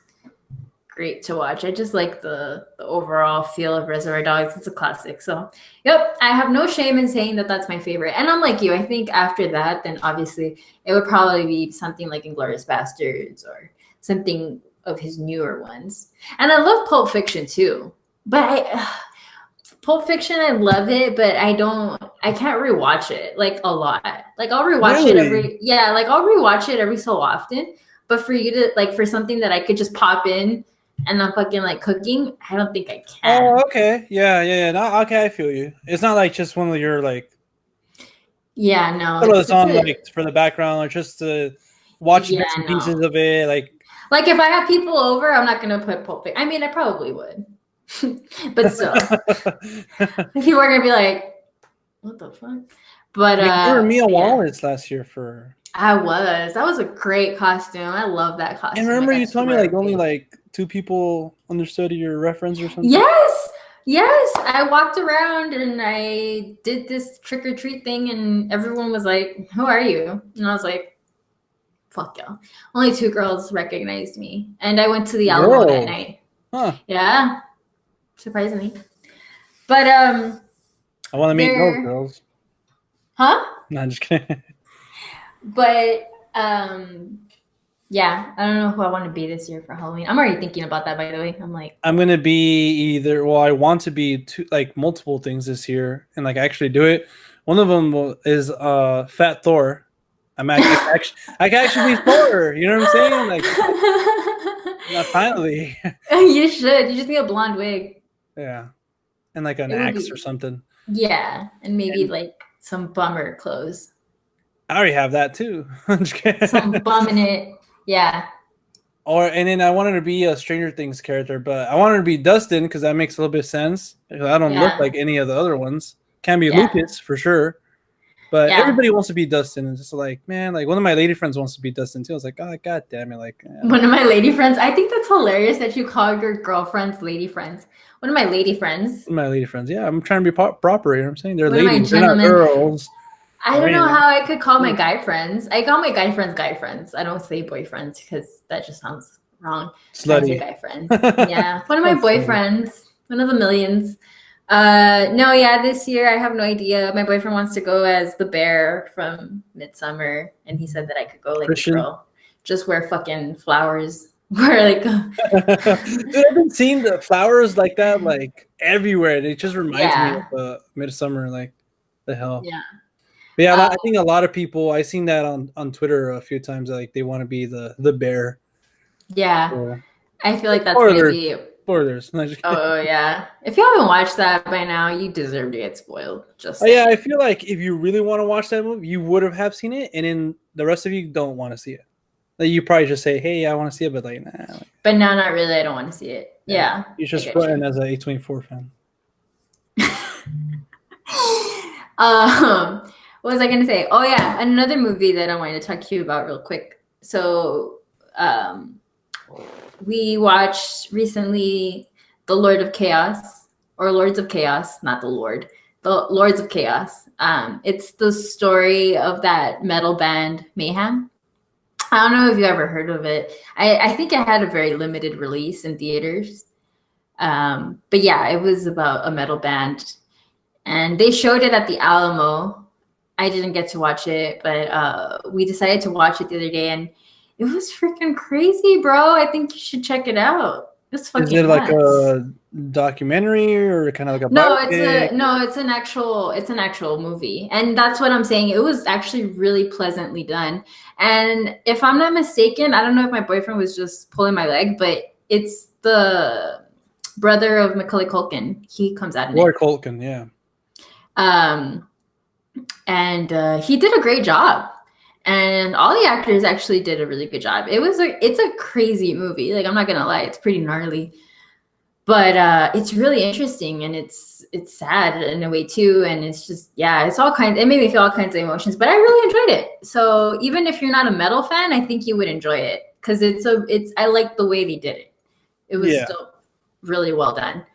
great to watch. I just like the overall feel of Reservoir Dogs. It's a classic. So, yep, I have no shame in saying that that's my favorite. And I'm like you. I think after that, then obviously it would probably be something like Inglourious Basterds or something of his newer ones. And I love Pulp Fiction too. But Pulp Fiction, I love it, but I can't rewatch it like a lot. Like I'll rewatch it I'll rewatch it every so often. But for you to like, for something that I could just pop in and I'm fucking like cooking, I don't think I can. Oh, okay. Yeah. No, okay, I feel you. It's not like just one of your like. Yeah, no. It's on like for the background or just to watch bits and pieces of it. Like if I have people over, I'm not gonna put Pulp Fiction. I mean, I probably would. But still, people are gonna be like, "What the fuck?" But you were Mia Wallace last year for. That was a great costume. I love that costume. And remember, you told me like only like 2 people understood your reference or something. Yes. I walked around and I did this trick or treat thing, and everyone was like, "Who are you?" And I was like, "Fuck y'all." Only 2 girls recognized me, and I went to the Alamo that night. Huh. Yeah. Surprisingly. But I want to meet those girls. Huh? No, I'm just kidding. But yeah, I don't know who I want to be this year for Halloween. I'm already thinking about that, by the way. I'm gonna be I want to be multiple things this year and like actually do it. One of them is Fat Thor. I can actually be Thor. You know what I'm saying? Like, finally. You should. You just need a blonde wig. Yeah, and like an axe or something. Yeah, and maybe like some bummer clothes. I already have that too. Some bum in it. Yeah. And then I wanted to be a Stranger Things character, but I wanted to be Dustin because that makes a little bit of sense. I don't look like any of the other ones. Can be Lucas for sure. But everybody wants to be Dustin, and just like, man, like one of my lady friends wants to be Dustin too. I was like, oh, god damn it, like one of my lady friends. I think that's hilarious that you call your girlfriends lady friends. One of my lady friends. My lady friends, yeah. I'm trying to be proper. You know what I'm saying? They're ladies, they're not girls. I don't know how I could call my guy friends. I call my guy friends. I don't say boyfriends because that just sounds wrong. Slutty. I say guy friends. Yeah, one of my boyfriends, one of the millions. No, this year I have no idea. My boyfriend wants to go as the bear from Midsummer, and he said that I could go like a girl, just wear fucking flowers. Wear like. Dude, I've been seeing the flowers like that like everywhere. It just reminds me of Midsummer, like the hell. Yeah. But yeah, I think a lot of people. I seen that on Twitter a few times. Like they want to be the bear. Yeah, I feel like that's maybe. Spoilers. Oh yeah! If you haven't watched that by now, you deserve to get spoiled. I feel like if you really want to watch that movie, you would have seen it, and then the rest of you don't want to see it. Like you probably just say, "Hey, I want to see it," but like, nah. But no, not really. I don't want to see it. Yeah. You just put in as an A24 fan. What was I gonna say? Oh yeah, another movie that I wanted to talk to you about real quick. So, we watched recently The Lord of Chaos, or Lords of Chaos, not the Lord, the Lords of Chaos. It's the story of that metal band Mayhem. I don't know if you ever heard of it. I think it had a very limited release in theaters. But yeah, it was about a metal band, and they showed it at the Alamo. I didn't get to watch it, but we decided to watch it the other day, and it was freaking crazy, bro. I think you should check it out. It's Is it fucking like nuts. a documentary or kind of like a No, biopic? it's an actual movie. And that's what I'm saying. It was actually really pleasantly done. And if I'm not mistaken, I don't know if my boyfriend was just pulling my leg, but it's the brother of Macaulay Culkin. He comes out in Roy it. Culkin, yeah. Um, and he did a great job. And all the actors actually did a really good job. It's a crazy movie. Like, I'm not gonna lie, it's pretty gnarly. But it's really interesting, and it's sad in a way too, and it's just, yeah, it's all kinds, it made me feel all kinds of emotions, but I really enjoyed it. So even if you're not a metal fan, I think you would enjoy it, because I like the way they did it. It was Yeah. still really well done,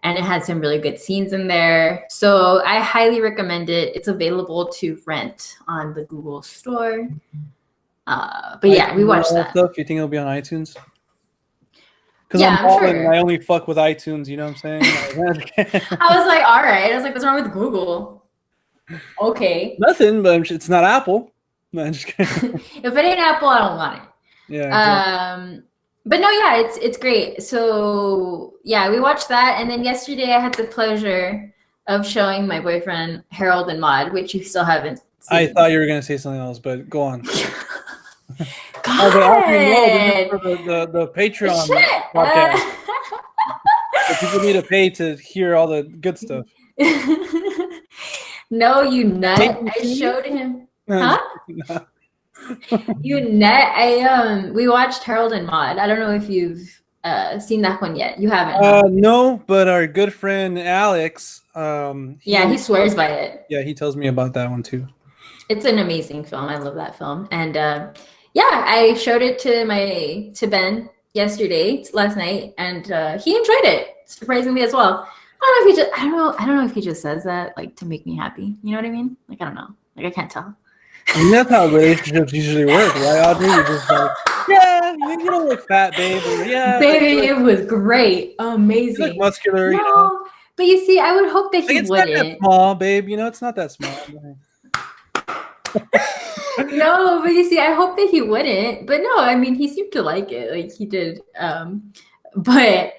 and it had some really good scenes in there, so I highly recommend it. It's available to rent on the Google store. But yeah, we watched that. Stuff. You think it'll be on iTunes? Because Yeah, I'm I'm balling and sure. I only fuck with iTunes, you know what I'm saying? I was like, all right. I was like, what's wrong with Google? Okay. Nothing, but it's not Apple. No, I'm just kidding. If it ain't Apple, I don't want it. Yeah, exactly. But no, yeah, it's great. So yeah, we watched that, and then yesterday I had the pleasure of showing my boyfriend Harold and Maude, which you still haven't I seen. thought you were gonna say something else, but go on. I was like, Audrey, no, this is God, for the Patreon shit. podcast. So people need to pay to hear all the good stuff. No, you nut. Paying I fee? showed him. Huh? You nut. We watched Harold and Maude. I don't know if you've seen that one yet. You haven't, huh? No, but our good friend Alex, Yeah, he swears by it. yeah, he tells me about that one too. It's an amazing film. I love that film. And yeah, I showed it to Ben last night, and he enjoyed it surprisingly as well. I don't know if he just says that like to make me happy. You know what I mean? Like, I don't know. Like, I can't tell. I mean, that's how relationships usually work, right, Audrey? You're just like, yeah, you don't look fat, babe. Or, yeah, Baby, it was great. you look Amazing. muscular, you know. No, but you see, I would hope that Like, he it's not that wouldn't. small, babe. You know, it's not that small. No, but you see, I hope that he wouldn't. But no, I mean, he seemed to like it, like he did. But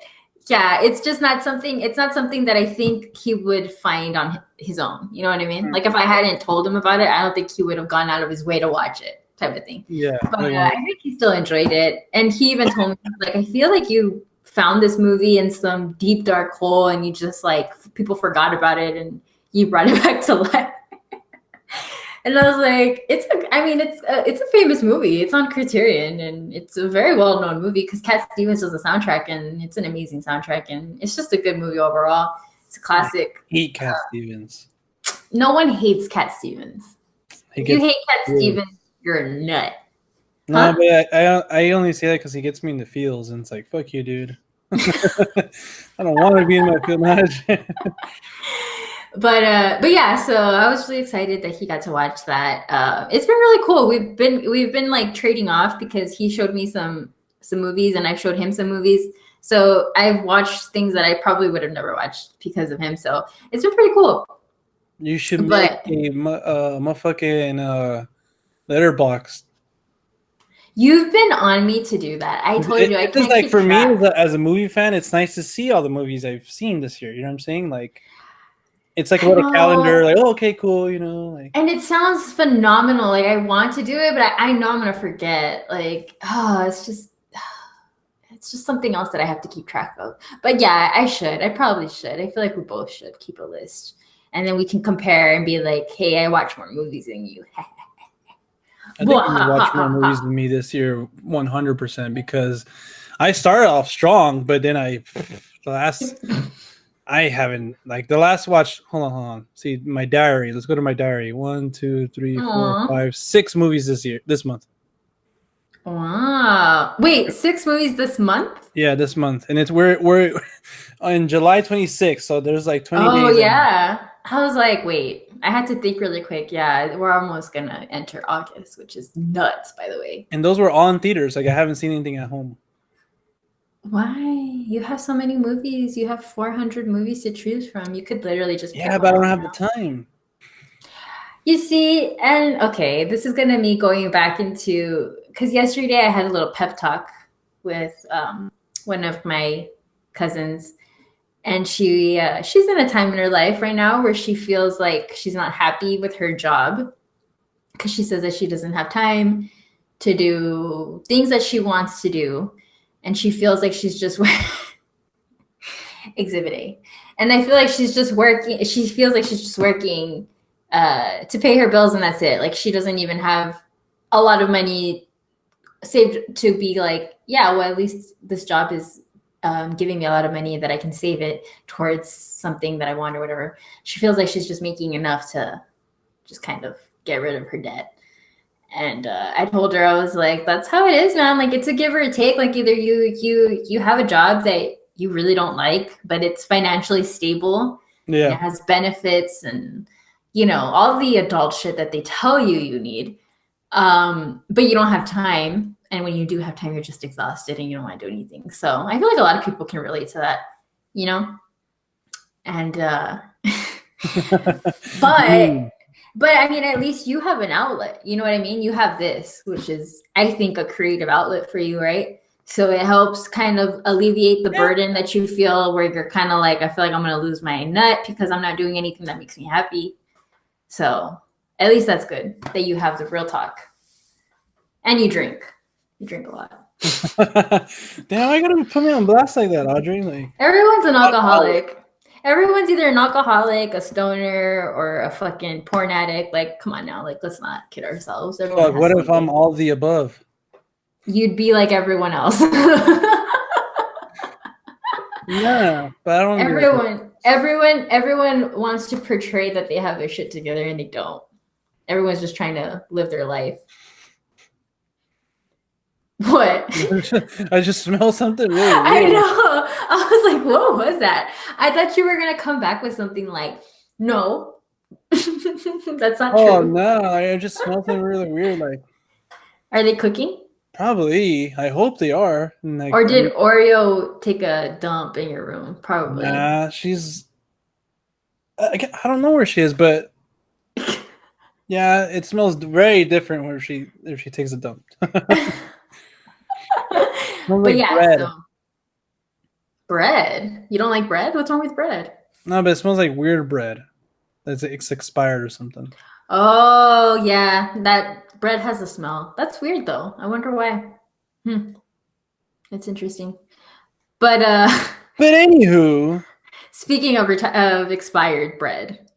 yeah, it's not something that I think he would find on his own. You know what I mean? Like, if I hadn't told him about it, I don't think he would have gone out of his way to watch it, type of thing. Yeah. But I think he still enjoyed it. And he even told me, like, I feel like you found this movie in some deep, dark hole, and you just, like, people forgot about it, and you brought it back to life. And I was like, it's a famous movie. It's on Criterion, and it's a very well-known movie because Cat Stevens does the soundtrack, and it's an amazing soundtrack, and it's just a good movie overall. It's a classic. I hate Cat Stevens. No one hates Cat Stevens. If you hate Cat Stevens, you're a nut. No, huh? But I only say that because he gets me in the feels, and it's like, fuck you, dude. I don't want to be in my feelings. But yeah, so I was really excited that he got to watch that. It's been really cool. We've been like trading off because he showed me some movies and I've showed him some movies. So I've watched things that I probably would have never watched because of him. So it's been pretty cool. You should make a motherfucking letterbox. You've been on me to do that. I told you I can't. Like, for me as a movie fan, it's nice to see all the movies I've seen this year. You know what I'm saying? Like, it's like a little calendar, like, oh, okay, cool, you know. Like, and it sounds phenomenal. Like, I want to do it, but I know I'm gonna forget. Like, it's just something else that I have to keep track of. But yeah, I probably should. I feel like we both should keep a list, and then we can compare and be like, hey, I watch more movies than you. I think you watch more movies than me this year, 100%, because I started off strong, but then I haven't, like, the last watch. Hold on. See my diary. Let's go to my diary. 1, 2, 3, 4, 5, 6 movies this month. Wow! Wait, 6 movies this month? Yeah, this month, and we're on July 26th, so there's like 20 days. Oh yeah, I was like, wait. I had to think really quick. Yeah, we're almost gonna enter August, which is nuts, by the way. And those were all in theaters. Like, I haven't seen anything at home. Why? You have so many movies. You have 400 movies to choose from. You could literally just but I don't have the time. You see, and okay, this is gonna me going back into because yesterday I had a little pep talk with one of my cousins, and she's in a time in her life right now where she feels like she's not happy with her job because she says that she doesn't have time to do things that she wants to do, and she feels like she's just Exhibit A. And I feel like she's just working. She feels like she's just working to pay her bills, and that's it. Like she doesn't even have a lot of money saved to be like, yeah, well, at least this job is giving me a lot of money that I can save it towards something that I want or whatever. She feels like she's just making enough to just kind of get rid of her debt. And I told her, I was like, that's how it is, man. Like it's a give or take. Like either you have a job that you really don't like, but it's financially stable and it Yeah. has benefits and all the adult shit that they tell you need. But you don't have time. And when you do have time, you're just exhausted and you don't want to do anything. So I feel like a lot of people can relate to that, you know? And but Mm. but I mean, at least you have an outlet. You know what I mean? You have this, which is, I think, a creative outlet for you, right? So it helps kind of alleviate the Yeah. burden that you feel where you're kind of like, I feel like I'm going to lose my nut because I'm not doing anything that makes me happy. So at least that's good that you have the real talk. And you drink. You drink a lot. Damn, I gotta put me on blast like that, Audrey. Like, Everyone's an alcoholic. Everyone's either an alcoholic, a stoner, or a fucking porn addict. Like, come on now. Like, let's not kid ourselves. Everyone fuck, has what if I'm something. all the above? You'd be like everyone else. Yeah, but I don't wanna be like everyone wants to portray that they have their shit together and they don't. Everyone's just trying to live their life. What? I just smell something really I weird. know. I was like, what was that? I thought you were gonna come back with something like, no, that's not Oh true. no, I just smell something really weird. Like, Are they cooking? probably. I hope they are. And like, Or I mean, did Oreo take a dump in your room? Probably. nah, she's. I don't know where she is, but yeah, it smells very different where she if she takes a dump. Smells But like yeah, bread. so bread. You don't like bread? What's wrong with bread? No, but it smells like weird bread. It's expired or something. Oh, yeah, that bread has a smell. That's weird though. I wonder why. Hmm, it's interesting. But But anywho, speaking of of expired bread,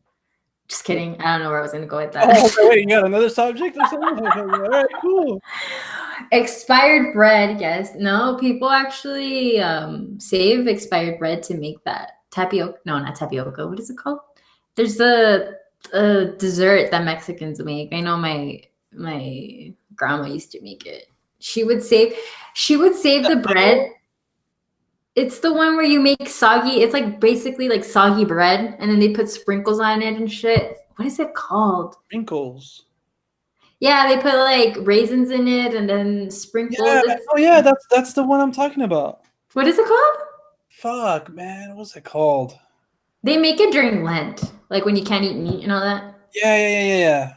just kidding. I don't know where I was gonna go with that. oh wait, you got another subject or something? All right, cool. Expired bread, yes. No, people actually save expired bread to make that tapioca. No, not tapioca. What is it called? There's a dessert that Mexicans make. I know my grandma used to make it. She would save the bread. It's the one where you make soggy. It's like basically like soggy bread, and then they put sprinkles on it and shit. What is it called? Wrinkles. Yeah, they put like raisins in it and then sprinkles. Yeah. It's Oh yeah, that's the one I'm talking about. what is it called? Fuck, man, what's it called? They make it during Lent, like when you can't eat meat and all that. Yeah.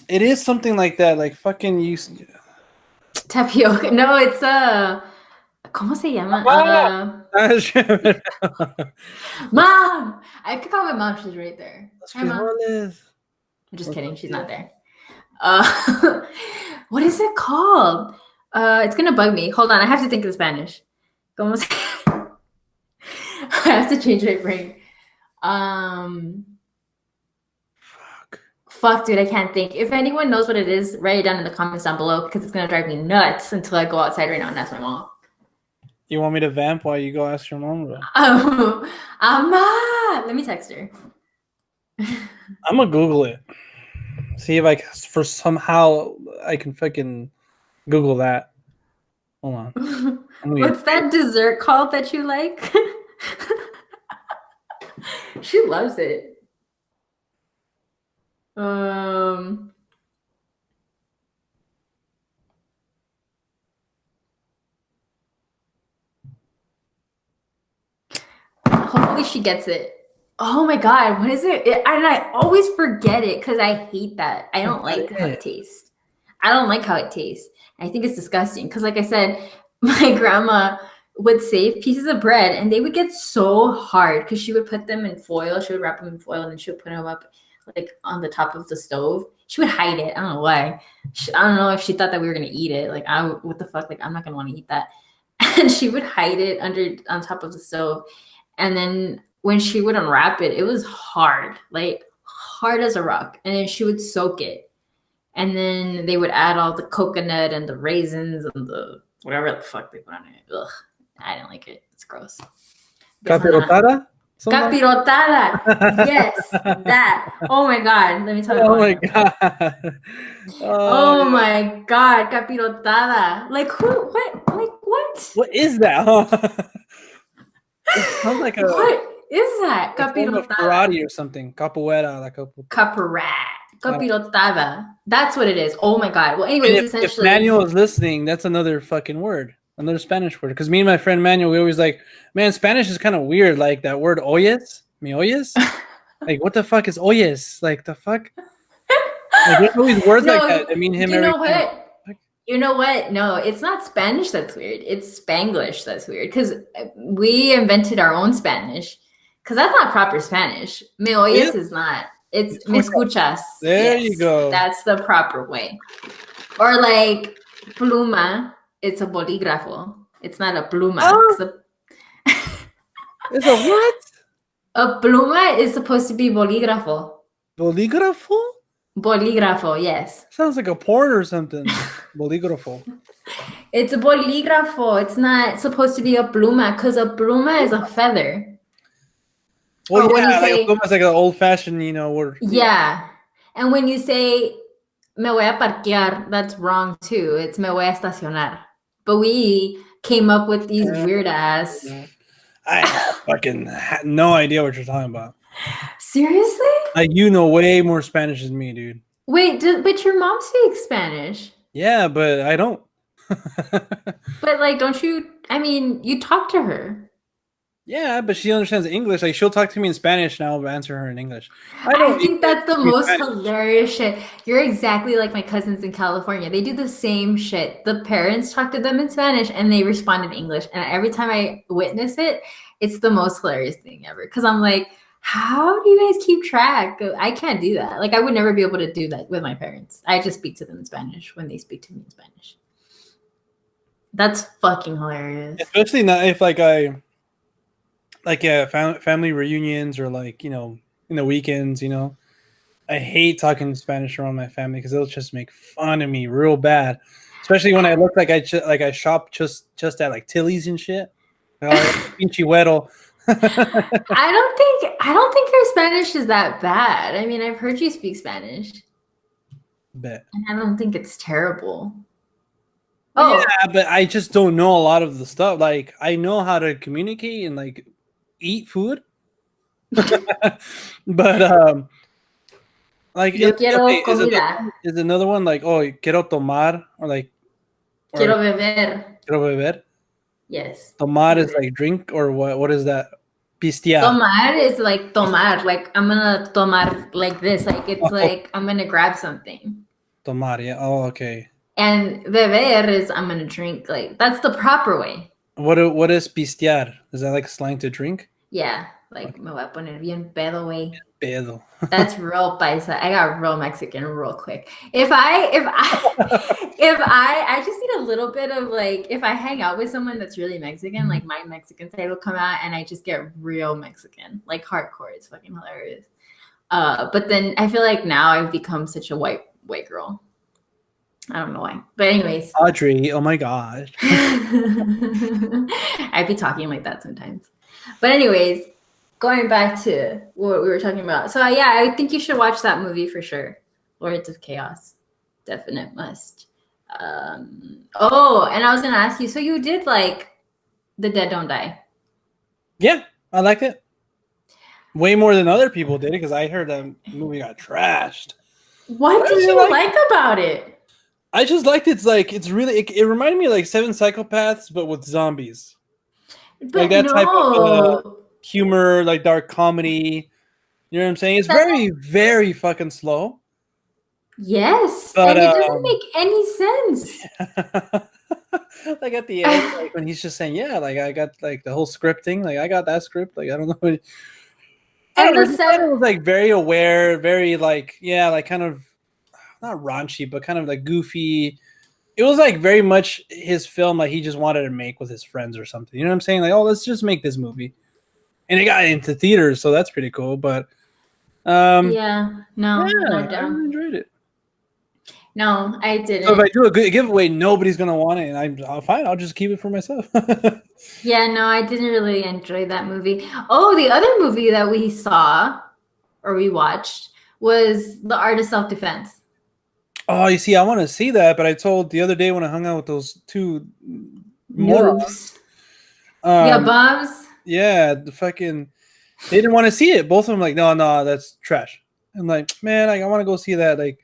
It is something like that. Like fucking you. Tapioca. No, it's ¿cómo se llama? Mom. I could call my mom. She's right there. Los Hi, mom. frijoles. I'm just kidding. She's not there. What is it called? It's gonna bug me. Hold on. I have to think in Spanish. ¿Cómo se? I have to change my brain. Fuck, dude, I can't think. If anyone knows what it is, write it down in the comments down below because it's gonna drive me nuts until I go outside right now and ask my mom. You want me to vamp while you go ask your mom? Bro? Amma! Let me text her. I'm gonna Google it. See if I for somehow I can fucking Google that. Hold on. What's that dessert called that you like? She loves it. Hopefully she gets it. Oh my God, what is it? And I always forget it because I hate that. I don't like how it tastes. I don't like how it tastes. I think it's disgusting because, like I said, my grandma would save pieces of bread and they would get so hard because she would put them in foil. She would wrap them in foil and then she would put them up like on the top of the stove. She would hide it. I don't know why. I don't know if she thought that we were gonna eat it. Like, what the fuck? Like, I'm not gonna want to eat that. And she would hide it on top of the stove. And then when she would unwrap it, it was hard, like hard as a rock. And then she would soak it. And then they would add all the coconut and the raisins and the whatever the fuck they put on it. Ugh, I didn't like it. It's gross. Capirotada? Capirotada. Yes, that. Oh my God. Let me tell you. Oh my God. Oh my God. Capirotada. Like who? What? Like what? What is that? It sounds like a. What is that? Capirotada. Karate or something. Capoeira. Like Capirotada. That's what it is. Oh my God. Well, anyways, If essentially. Manuel is listening, that's another fucking word. Another Spanish word. Because me and my friend Manuel, we always like, man, Spanish is kind of weird. Like that word oyes. Me oyes? Like, what the fuck is oyes? Like, the fuck? Like, there's always words like that. I mean, him. You know what? You know what? No, it's not Spanish that's weird. It's Spanglish that's weird. Because we invented our own Spanish. Because that's not proper Spanish. Me oyes is not. It's me escuchas. There you go. That's the proper way. Or like pluma. It's a bolígrafo. It's not a pluma. Oh. It's a what? A pluma is supposed to be bolígrafo. Bolígrafo? Bolígrafo, yes. Sounds like a porn or something. Bolígrafo. It's a bolígrafo. It's not supposed to be a pluma because a pluma is a feather. Well, yeah, like a pluma is like an old-fashioned, word. Yeah. And when you say me voy a parquear, that's wrong too. It's me voy a estacionar. But we came up with these weird ass. I fucking had no idea what you're talking about. Seriously? Like, you know way more Spanish than me, dude. Wait, but your mom speaks Spanish. Yeah, but I don't. But like, don't you? I mean, you talk to her. Yeah, but she understands English. Like, she'll talk to me in Spanish, and I'll answer her in English. I think that's the most hilarious shit. You're exactly like my cousins in California. They do the same shit. The parents talk to them in Spanish, and they respond in English. And every time I witness it, it's the most hilarious thing ever. Because I'm like, how do you guys keep track? I can't do that. Like, I would never be able to do that with my parents. I just speak to them in Spanish when they speak to me in Spanish. That's fucking hilarious. Especially not if family reunions or like, in the weekends, I hate talking Spanish around my family because they'll just make fun of me real bad. Especially when I look like I shop just at like Tilly's and shit. Pinche güero. I don't think your Spanish is that bad. I mean, I've heard you speak Spanish. Bet. And I don't think it's terrible. Oh, yeah, but I just don't know a lot of the stuff. Like, I know how to communicate and like eat food. But like Yo quiero comida. Is another one like, oh, quiero tomar, or like quiero beber. Quiero beber. Yes. Tomar is like drink, or what is that? Pistear. Tomar is like tomar, like I'm gonna tomar like this, like it's like I'm gonna grab something. Tomar, yeah. Oh, okay. And beber is I'm gonna drink, like that's the proper way. What is pistear? Is that like slang to drink? Yeah, like me voy a poner bien pedo, güey. Pedo. That's real paisa. I got real Mexican real quick. If I just need a little bit of like, if I hang out with someone that's really Mexican, like my Mexican side will come out and I just get real Mexican, like hardcore. It's fucking hilarious. But then I feel like now I've become such a white girl. I don't know why. But anyways. Audrey, oh my gosh. I'd be talking like that sometimes. But anyways, going back to what we were talking about. So yeah, I think you should watch that movie for sure. Lords of Chaos. Definite must. And I was going to ask you, so you did like The Dead Don't Die? Yeah, I liked it. Way more than other people did, because I heard that movie got trashed. What did you like about it? I just liked it. It's like, it reminded me of like Seven Psychopaths, but with zombies. But like that type of humor, like dark comedy. You know what I'm saying? It's very, very fucking slow. Yes, But and it doesn't make any sense. like at the end, like when he's just saying, "Yeah, like I got like the whole script thing. Like I got that script. Like I don't know." I And don't know. the He said it set, was like very aware, very like like kind of not raunchy, but kind of like goofy. It was like very much his film, like he just wanted to make with his friends or something. You know what I'm saying? Like, oh, let's just make this movie, and it got into theaters, so that's pretty cool. But yeah, no, yeah, not I down. really enjoyed it. No, I So if I didn't. do a good giveaway, nobody's gonna want it, and I'll fine. I'll just keep it for myself. Yeah, no, I didn't really enjoy that movie. Oh, the other movie that we saw or we watched was The Art of Self-Defense. Oh, you see, I want to see that, but I told the other day when I hung out with those two morons, Noobs. Yeah, bums. yeah, the fucking, they didn't want to see it. Both of them like, no, that's trash. I'm like, man, like I want to go see that, like,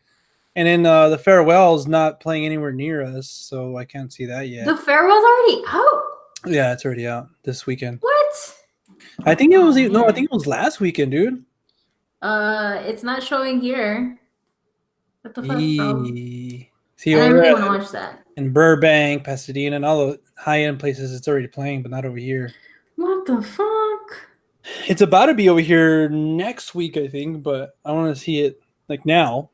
and then the Farewell's not playing anywhere near us, so I can't see that yet. The Farewell's already out. Yeah, it's already out this weekend. What? I think it was Oh, no, I man. think it was last weekend, dude. It's not showing here. What the fuck, bro? See, And I over really there want to watch that. in Burbank, Pasadena, and all the high-end places, it's already playing, but not over here. What the fuck? It's about to be over here next week, I think, but I want to see it like now.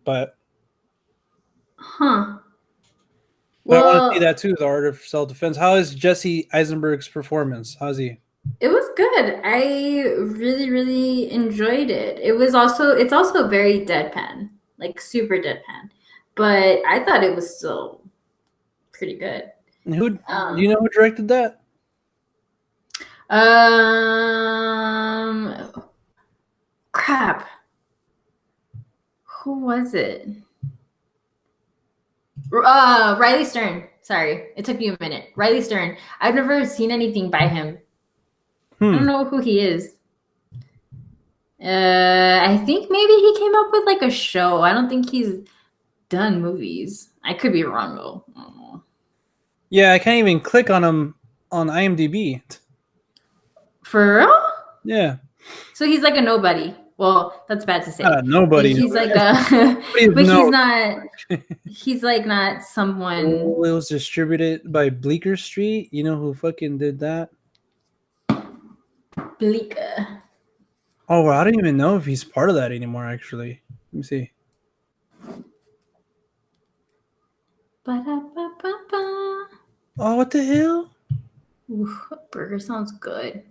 But Huh. I want to see Well, that too. The Art of Self-Defense. How is Jesse Eisenberg's performance? How's he? it was good. I really, really enjoyed it. It's also very deadpan, like super deadpan. But I thought it was still pretty good. And who do you Um, know who directed that? um, crap. Who was it? Riley Stern. Sorry, it took you a minute. Riley Stern. I've never seen anything by him. I don't know who he is. I think maybe he came up with like a show. I don't think he's done movies. I could be wrong though. I don't know. Yeah, I can't even click on him on IMDb. For real? Yeah, So he's like a nobody. Well, that's bad to say. nobody. He's like a, but No. he's not. He's like not someone. Oh, it was distributed by Bleecker Street. You know who fucking did that? Bleaker. Oh, well, I don't even know if he's part of that anymore. Actually, let me see. Ba-da-ba-ba-ba. Oh, what the hell? Ooh, burger sounds good.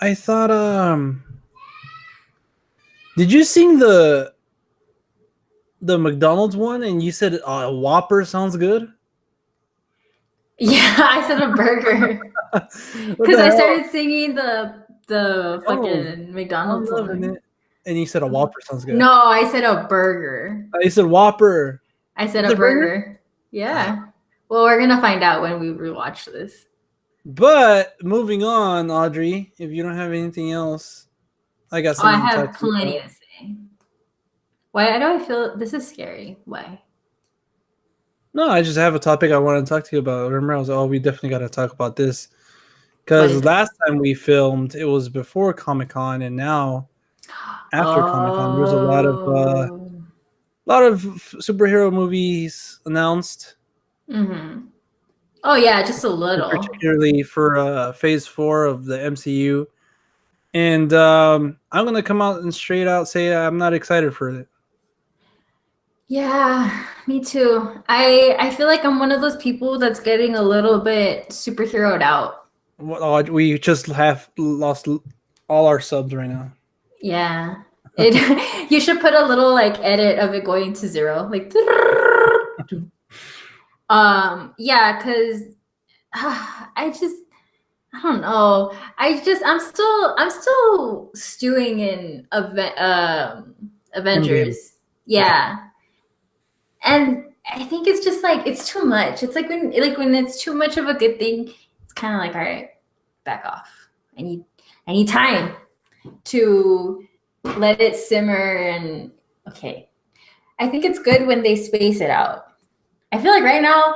I thought did you sing the McDonald's one and you said a Whopper sounds good? Yeah, I said a burger because I started singing the fucking McDonald's I'm loving one. it. And you said a Whopper sounds good. No, I said a burger. You said Whopper. I said a burger. Yeah. Well, we're gonna find out when we rewatch this. But moving on, Audrey, if you don't have anything else, I got Oh, I something to have talk to you plenty about. to say. Why do I feel this is scary? Why? No, I just have a topic I want to talk to you about. Remember, I was we definitely got to talk about this What is because it? last time we filmed, it was before Comic-Con, and now after Comic-Con, there was a lot of superhero movies announced. Mm-hmm. Oh yeah, just a little. Particularly for Phase 4 of the MCU, and I'm gonna come out and straight out say I'm not excited for it. Yeah, me too. I feel like I'm one of those people that's getting a little bit superheroed out. We just have lost all our subs right now. Yeah. It you should put a little like edit of it going to zero. Like yeah, cuz I don't know. I'm still stewing in Avengers. Yeah. And I think it's just like it's too much. It's like when it's too much of a good thing, it's kind of like all right, back off. I need time to let it simmer and okay. I think it's good when they space it out. I feel like right now,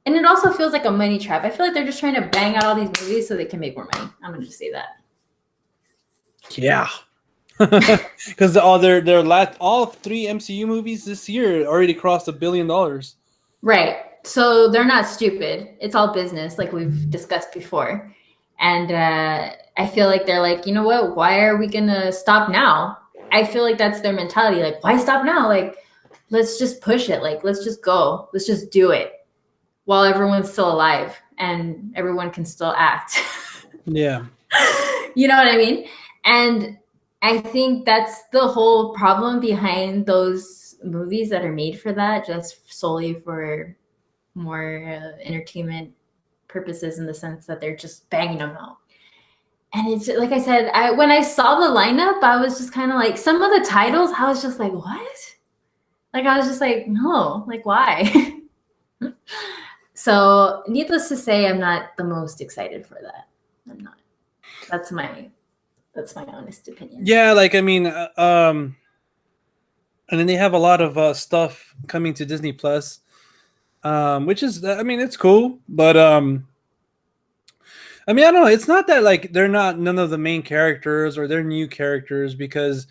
and it also feels like a money trap. I feel like they're just trying to bang out all these movies so they can make more money. I'm gonna just say that. Yeah. Because all all 3 MCU movies this year already crossed $1 billion. Right. So they're not stupid. It's all business, like we've discussed before. And I feel like they're like, you know what? Why are we gonna stop now? I feel like that's their mentality. Like, why stop now? Like, let's just push it. Like, let's just go. Let's just do it while everyone's still alive and everyone can still act. Yeah. You know what I mean? And I think that's the whole problem behind those movies that are made for that, just solely for more entertainment purposes, in the sense that they're just banging them out. And it's like I said, when I saw the lineup, I was just kind of like, some of the titles, I was just like, what? Like, I was just like, no, like, why? So, needless to say, I'm not the most excited for that. I'm not. That's my honest opinion. Yeah, like I mean, and then they have a lot of stuff coming to Disney Plus, which is, I mean, it's cool, but I mean, I don't know. It's not that like they're not none of the main characters or they're new characters, because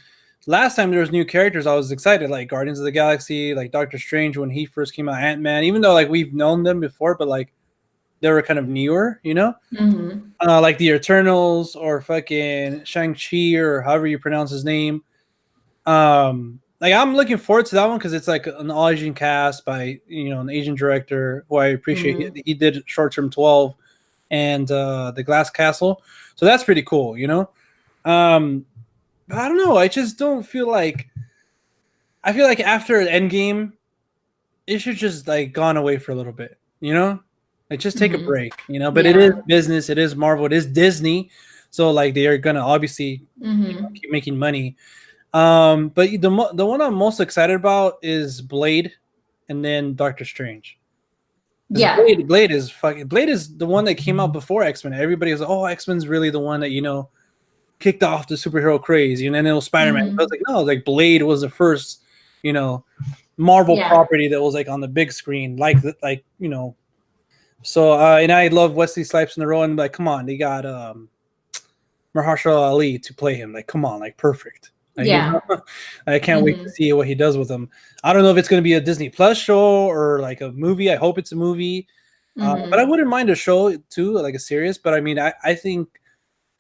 last time there was new characters, I was excited, like Guardians of the Galaxy, like Doctor Strange when he first came out, Ant-Man, even though like we've known them before, but like they were kind of newer, you know? Mm-hmm. Like the Eternals or fucking Shang-Chi or however you pronounce his name. Like I'm looking forward to that one because it's like an all Asian cast by an Asian director who I appreciate. Mm-hmm. He did Short Term 12 and The Glass Castle, so that's pretty cool, But I don't know. I just don't feel like. I feel like after Endgame, it should just like gone away for a little bit, Like just take a break, But it is business. It is Marvel. It is Disney, so like they are gonna obviously keep making money. But the one I'm most excited about is Blade, and then Doctor Strange. Yeah, Blade is the one that came out before X-Men. Everybody was like, "Oh, X-Men's really the one that kicked off the superhero craze." And then it was Spider-Man. I was like, no, like Blade was the first, Marvel property that was like on the big screen, So and I love Wesley Snipes in the role, and like, come on, they got Mahershala Ali to play him. Like, come on, like perfect. Like, I can't wait to see what he does with him. I don't know if it's going to be a Disney Plus show or like a movie. I hope it's a movie, but I wouldn't mind a show too, like a series. But I mean, I think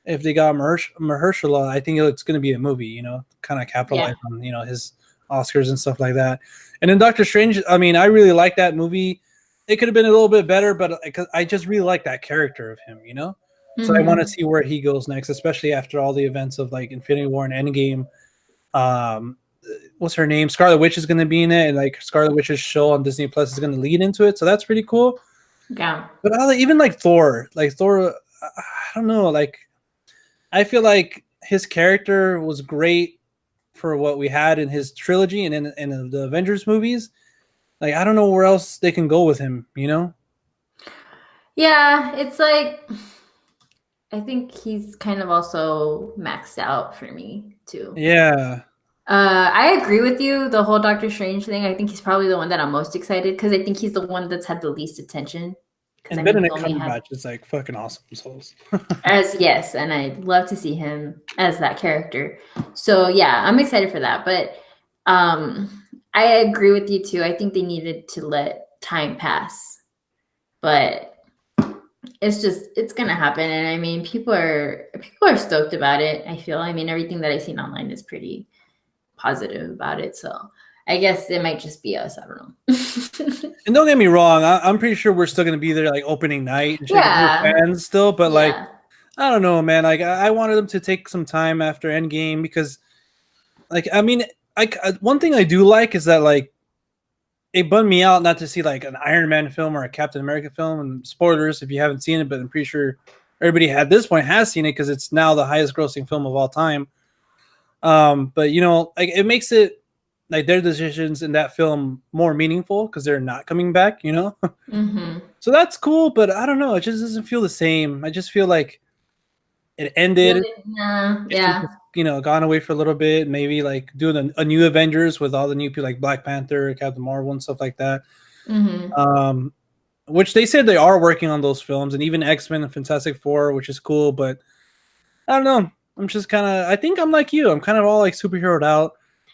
if they got Mahershala, I think it's going to be a movie. Kind of capitalize on his Oscars and stuff like that. And then Doctor Strange, I mean, I really like that movie. It could have been a little bit better, but I just really like that character of him, So I want to see where he goes next, especially after all the events of like Infinity War and Endgame. What's her name? Scarlet Witch is going to be in it, and like Scarlet Witch's show on Disney Plus is going to lead into it, so that's pretty cool. Yeah. But even like Thor, I don't know, like I feel like his character was great for what we had in his trilogy and in the Avengers movies. Like I don't know where else they can go with him, Yeah, it's like I think he's kind of also maxed out for me too. Yeah. I agree with you. The whole Doctor Strange thing, I think he's probably the one that I'm most excited, because I think he's the one that's had the least attention. And Benedict Cumberbatch is like fucking awesome. Yes, and I'd love to see him as that character. So yeah, I'm excited for that. But I agree with you too. I think they needed to let time pass. But it's gonna happen, and I mean, people are stoked about it. I feel. I mean, everything that I've seen online is pretty positive about it. So I guess it might just be us. I don't know. And don't get me wrong, I'm pretty sure we're still gonna be there like opening night and fans still. But like, I don't know, man. Like I wanted them to take some time after Endgame because, like, I mean, one thing I do like is that like it bummed me out not to see like an Iron Man film or a Captain America film. And spoilers if you haven't seen it, but I'm pretty sure everybody at this point has seen it because it's now the highest grossing film of all time. But like it makes it like their decisions in that film more meaningful because they're not coming back, So that's cool, but I don't know. It just doesn't feel the same. I just feel like it ended. Gone away for a little bit. Maybe like doing a new Avengers with all the new people like Black Panther, Captain Marvel, and stuff like that. Which they said they are working on those films, and even X-Men and Fantastic Four, which is cool. But I don't know. I'm just kind of. I think I'm like you. I'm kind of all like superheroed out.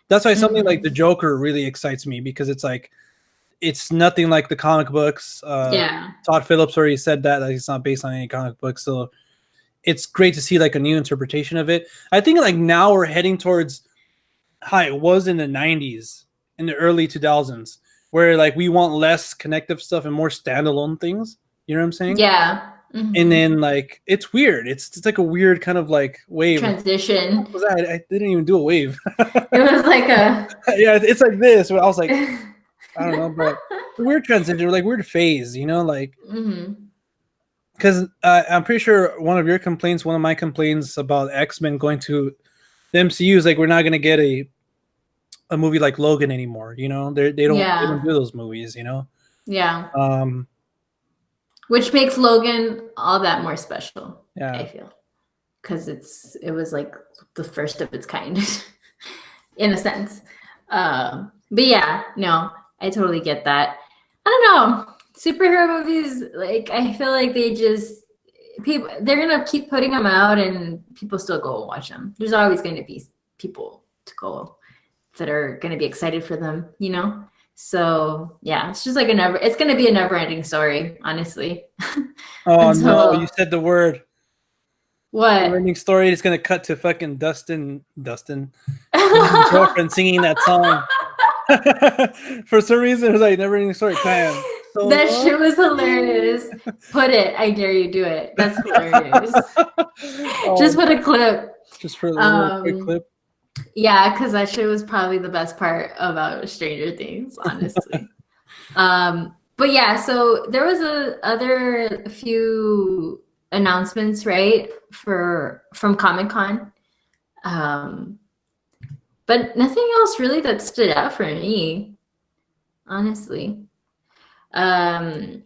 That's why something like the Joker really excites me because it's like it's nothing like the comic books. Yeah. Todd Phillips already said that it's not based on any comic books, so it's great to see like a new interpretation of it. I think like now we're heading towards how it was in the 90s, in the early 2000s, where like we want less connective stuff and more standalone things. You know what I'm saying? Yeah. And then like it's weird. It's like a weird kind of like wave. Transition. What was that? I didn't even do a wave. It was like a yeah, it's like this. But I was like, I don't know, but weird transition, like weird phase, you know, like because I'm pretty sure one of your complaints, one of my complaints about X-Men going to the MCU is like we're not gonna get a movie like Logan anymore. You know, they don't do those movies. You know. Yeah. Which makes Logan all that more special. Yeah. I feel because it was like the first of its kind, in a sense. But yeah, no, I totally get that. I don't know. Superhero movies, like I feel like they're gonna keep putting them out, and people still go watch them. There's always going to be people to go that are going to be excited for them, you know. So yeah, it's just like it's going to be a never-ending story, honestly. Oh no, you said the word. What? Never-ending story is going to cut to fucking Dustin, his girlfriend singing that song. For some reason, it was like never-ending story. Bam. So that shit was hilarious. Put it. I dare you do it. That's hilarious. Just put a clip. Just for a little quick clip. Yeah, because that shit was probably the best part about Stranger Things, honestly. But yeah, so there was a few announcements, right, from Comic-Con. But nothing else really that stood out for me, honestly. Yeah,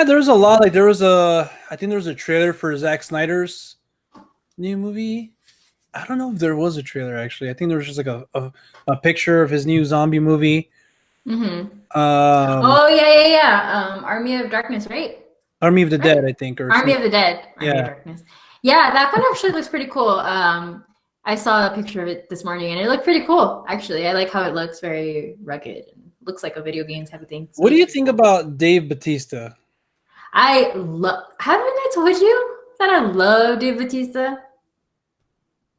there was a lot. Like I think there was a trailer for Zack Snyder's new movie. I don't know if there was a trailer actually. I think there was just like a picture of his new zombie movie. Oh yeah. Army of Darkness, right? Army of the Dead, I think. Or Army of the Dead. Army of Darkness. Yeah, that kind of actually looks pretty cool. I saw a picture of it this morning, and it looked pretty cool. Actually, I like how it looks, very rugged. Looks like a video game type of thing. So what do you think about Dave Bautista? Haven't I told you that I love Dave Bautista?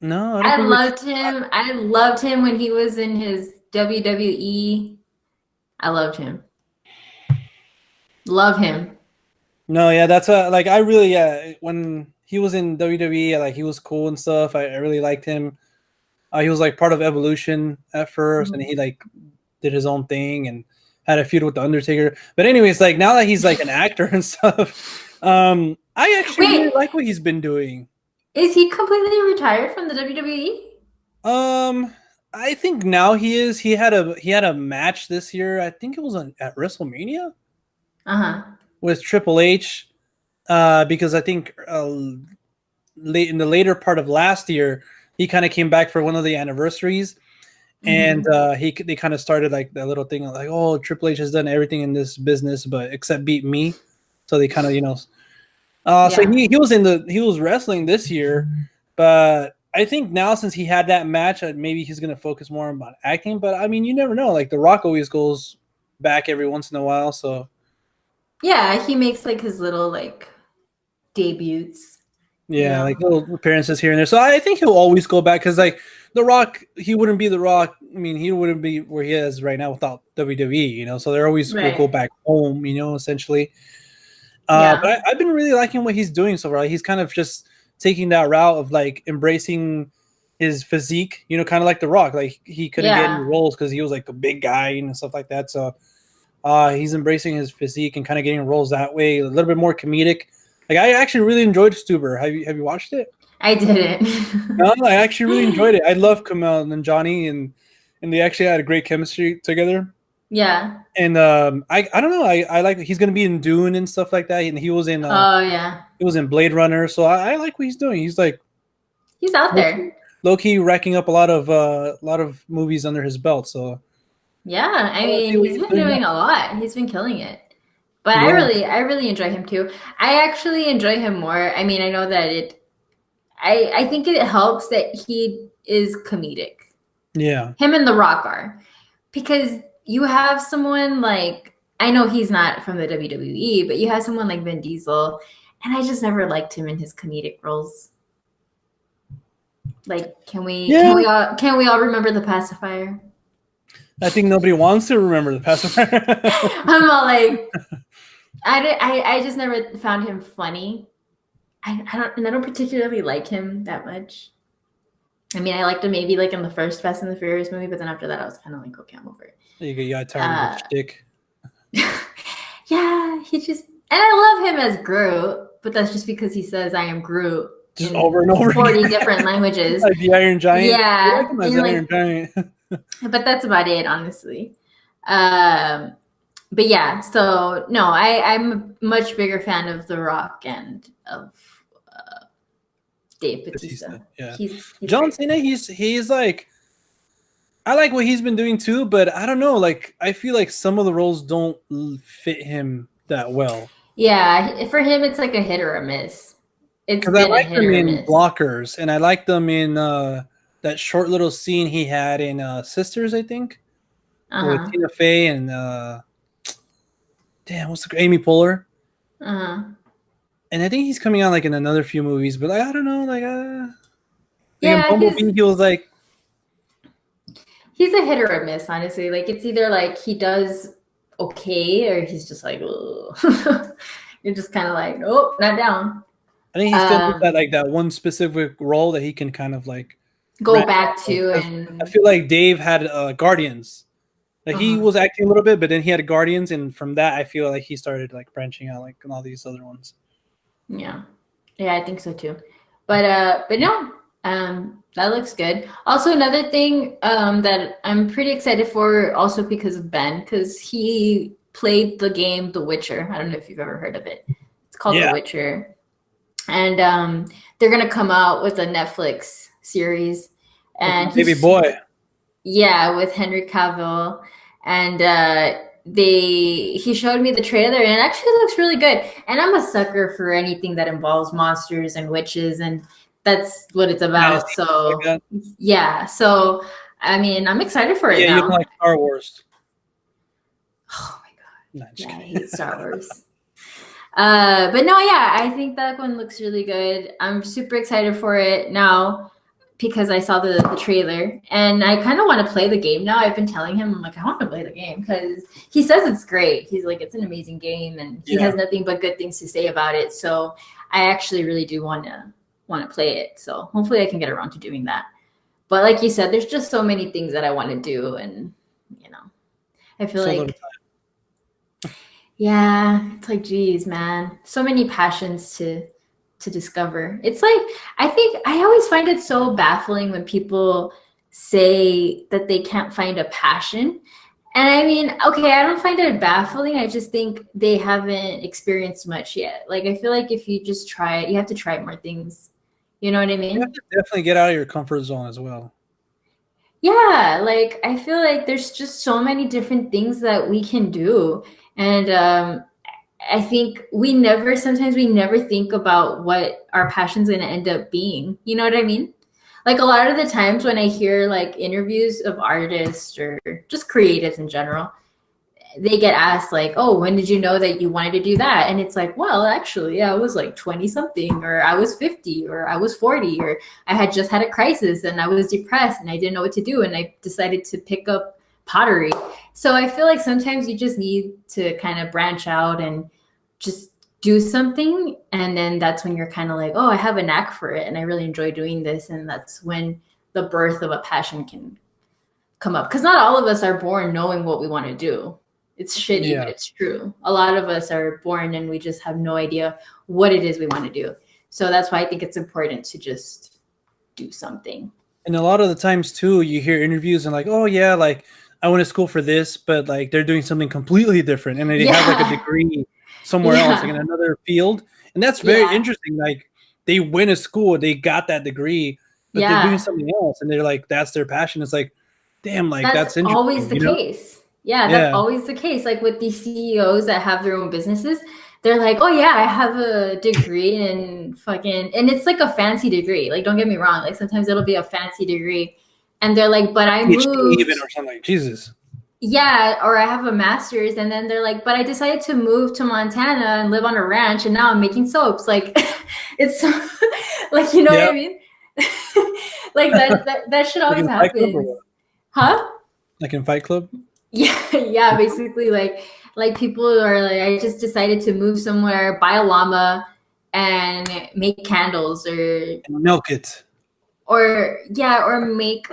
No, I loved him. I loved him when he was in his WWE. I loved him. Love him. No, yeah, that's like I really when he was in WWE, like he was cool and stuff. I really liked him. He was like part of Evolution at first, and he like did his own thing and had a feud with the Undertaker. But anyways, like now that he's like an actor and stuff, I actually really like what he's been doing. Is he completely retired from the WWE? I think now he is. He had a match this year. I think it was at WrestleMania. With Triple H, because I think late in the later part of last year, he kind of came back for one of the anniversaries, and they kind of started like that little thing like, oh, Triple H has done everything in this business, but except beat me. So they kind of so he was wrestling this year, but I think now since he had that match, maybe he's gonna focus more on acting. But I mean, you never know. Like The Rock always goes back every once in a while, so. Yeah, he makes like his little like debuts. Yeah, like little appearances here and there. So I think he'll always go back because like The Rock, he wouldn't be The Rock. I mean, he wouldn't be where he is right now without WWE, So they're always will go back home, essentially. But I've been really liking what he's doing so far. Like, he's kind of just taking that route of like embracing his physique, kind of like The Rock. Like he couldn't get any roles because he was like a big guy and stuff like that. So he's embracing his physique and kind of getting roles that way, a little bit more comedic. Like I actually really enjoyed Stuber. Have you watched it? I didn't. No, I actually really enjoyed it. I love Kumail and Johnny, and they actually had a great chemistry together. Yeah. And I don't know. I like he's gonna be in Dune and stuff like that, and he was in. He was in Blade Runner, so I like what he's doing. He's like, he's out there. Low key racking up a lot of movies under his belt. So. Yeah, I mean, he's been doing a lot. He's been killing it. But I really enjoy him too. I actually enjoy him more. I mean, I know that I think it helps that he is comedic. Yeah. Him and The Rock are. Because you have someone like, I know he's not from the WWE, but you have someone like Vin Diesel, and I just never liked him in his comedic roles. Like, can we all remember The Pacifier? I think nobody wants to remember The Pacifier. I'm all like, I just never found him funny. I don't particularly like him that much. I mean, I liked him maybe like in the first Fast and the Furious movie, but then after that, I was kind of like, okay, I'm over it. You got tired of his shtick. Yeah, he just, and I love him as Groot, but that's just because he says I am Groot just over and over 40 different languages. Like the Iron Giant. Yeah. I like him as Iron Giant. But that's about it, honestly. But yeah, so no, I'm a much bigger fan of The Rock and of Dave Bautista. Yeah. He's John Cena, he's like, I like what he's been doing too, but I don't know, like I feel like some of the roles don't fit him that well. Yeah, for him it's like a hit or a miss. It's because I like them in Blockers, and I like them in that short little scene he had in Sisters, I think, with Tina Fey and what's the Amy Poehler. And I think he's coming out like in another few movies, but like, I don't know, like in Bumblebee, he was like, he's a hit or a miss, honestly. Like it's either like he does okay, or he's just like, you're just kind of like, nope, not down. I think he still did that, like that one specific role that he can kind of like go back to. And I feel like Dave had Guardians. Like he was acting a little bit, but then he had Guardians, and from that I feel like he started like branching out like in all these other ones. Yeah, I think so too. But no, that looks good. Also, another thing that I'm pretty excited for, also because of Ben, because he played the game The Witcher. I don't know if you've ever heard of it. It's called The Witcher. And they're gonna come out with a Netflix series, and baby boy, with Henry Cavill, and he showed me the trailer, and it actually looks really good. And I'm a sucker for anything that involves monsters and witches, and that's what it's about. So so I mean, I'm excited for it now. You don't like Star Wars? Oh my god! I hate Star Wars. But no, I think that one looks really good. I'm super excited for it now because I saw the trailer, and I kind of want to play the game now. I've been telling him, I'm like, I want to play the game because he says it's great. He's like, it's an amazing game, and he has nothing but good things to say about it. So I actually really do want to play it. So hopefully I can get around to doing that. But like you said, there's just so many things that I want to do, and I feel like. Yeah, it's like, geez, man, so many passions to discover. It's like, I think I always find it so baffling when people say that they can't find a passion. And I mean, okay, I don't find it baffling. I just think they haven't experienced much yet. Like, I feel like if you just try it, you have to try more things. You know what I mean? You have to definitely get out of your comfort zone as well. Yeah, like I feel like there's just so many different things that we can do. And I think sometimes we never think about what our passion's going to end up being. You know what I mean? Like a lot of the times when I hear like interviews of artists or just creatives in general, they get asked like, oh, when did you know that you wanted to do that? And it's like, well, actually, I was like 20 something, or I was 50, or I was 40, or I had just had a crisis and I was depressed and I didn't know what to do. And I decided to pick up pottery. So I feel like sometimes you just need to kind of branch out and just do something. And then that's when you're kind of like, oh, I have a knack for it and I really enjoy doing this. And that's when the birth of a passion can come up. Because not all of us are born knowing what we want to do. It's shitty, but it's true. A lot of us are born and we just have no idea what it is we want to do. So that's why I think it's important to just do something. And a lot of the times too, you hear interviews and like, oh yeah, like I went to school for this, but like they're doing something completely different, and they have like a degree somewhere else, like in another field, and that's very interesting. Like they went to school, they got that degree, but they're doing something else, and they're like, that's their passion. It's like, damn, like that's interesting. Always the case. Yeah, that's always the case. Like with these CEOs that have their own businesses, they're like, oh yeah, I have a degree in fucking, and it's like a fancy degree. Like, don't get me wrong. Like sometimes it'll be a fancy degree, and they're like, but I PhD moved. even or something. Jesus. Yeah, or I have a master's, and then they're like, but I decided to move to Montana and live on a ranch, and now I'm making soaps. Like, it's so, like, you know what I mean? Like that shit always happens. Huh? Like in Fight Club? Yeah, basically like people are like, I just decided to move somewhere, buy a llama, and make candles and milk it. Or make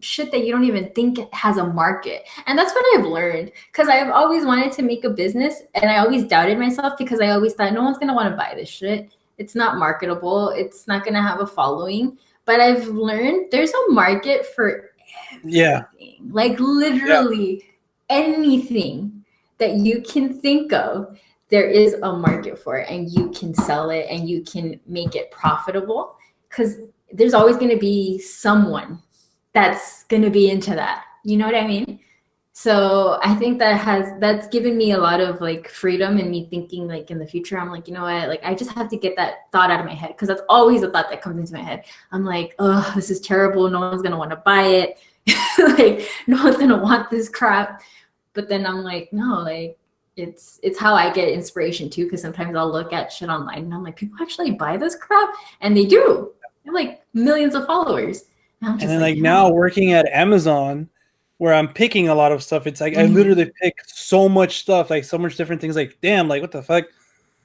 shit that you don't even think has a market. And that's what I've learned, because I've always wanted to make a business, and I always doubted myself because I always thought no one's gonna want to buy this shit. It's not marketable. It's not gonna have a following. But I've learned there's a market for everything. Like literally anything that you can think of, there is a market for it, and you can sell it and you can make it profitable, because there's always going to be someone that's going to be into that. You know what I mean? So I think that's given me a lot of like freedom, and me thinking like in the future, I'm like, you know what? Like, I just have to get that thought out of my head, because that's always a thought that comes into my head. I'm like, oh, this is terrible. No one's going to want to buy it. Like, no one's going to want this crap. But then I'm like, no, like, it's how I get inspiration too, because sometimes I'll look at shit online and I'm like, people actually buy this crap, and they do. They have like millions of followers. And then like now working at Amazon, where I'm picking a lot of stuff, it's like I literally pick so much stuff, like so much different things. Like, damn, like what the fuck?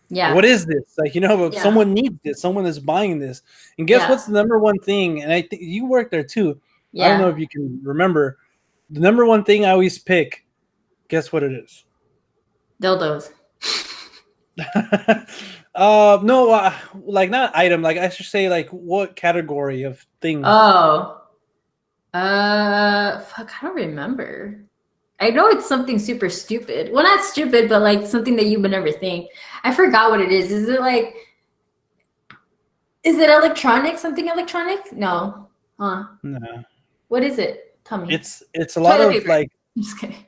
Yeah. What is this? Like, you know, someone needs this, someone is buying this. And guess what's the number one thing? And I think you work there too. Yeah. I don't know if you can remember. The number one thing I always pick, guess what it is? Dildos. No, like not item. Like I should say, like what category of things? Oh, fuck, I don't remember. I know it's something super stupid. Well, not stupid, but like something that you would never think. I forgot what it is. Is it electronic? Something electronic? No. Huh? No. What is it? Tell me. It's a lot of like. I'm just kidding.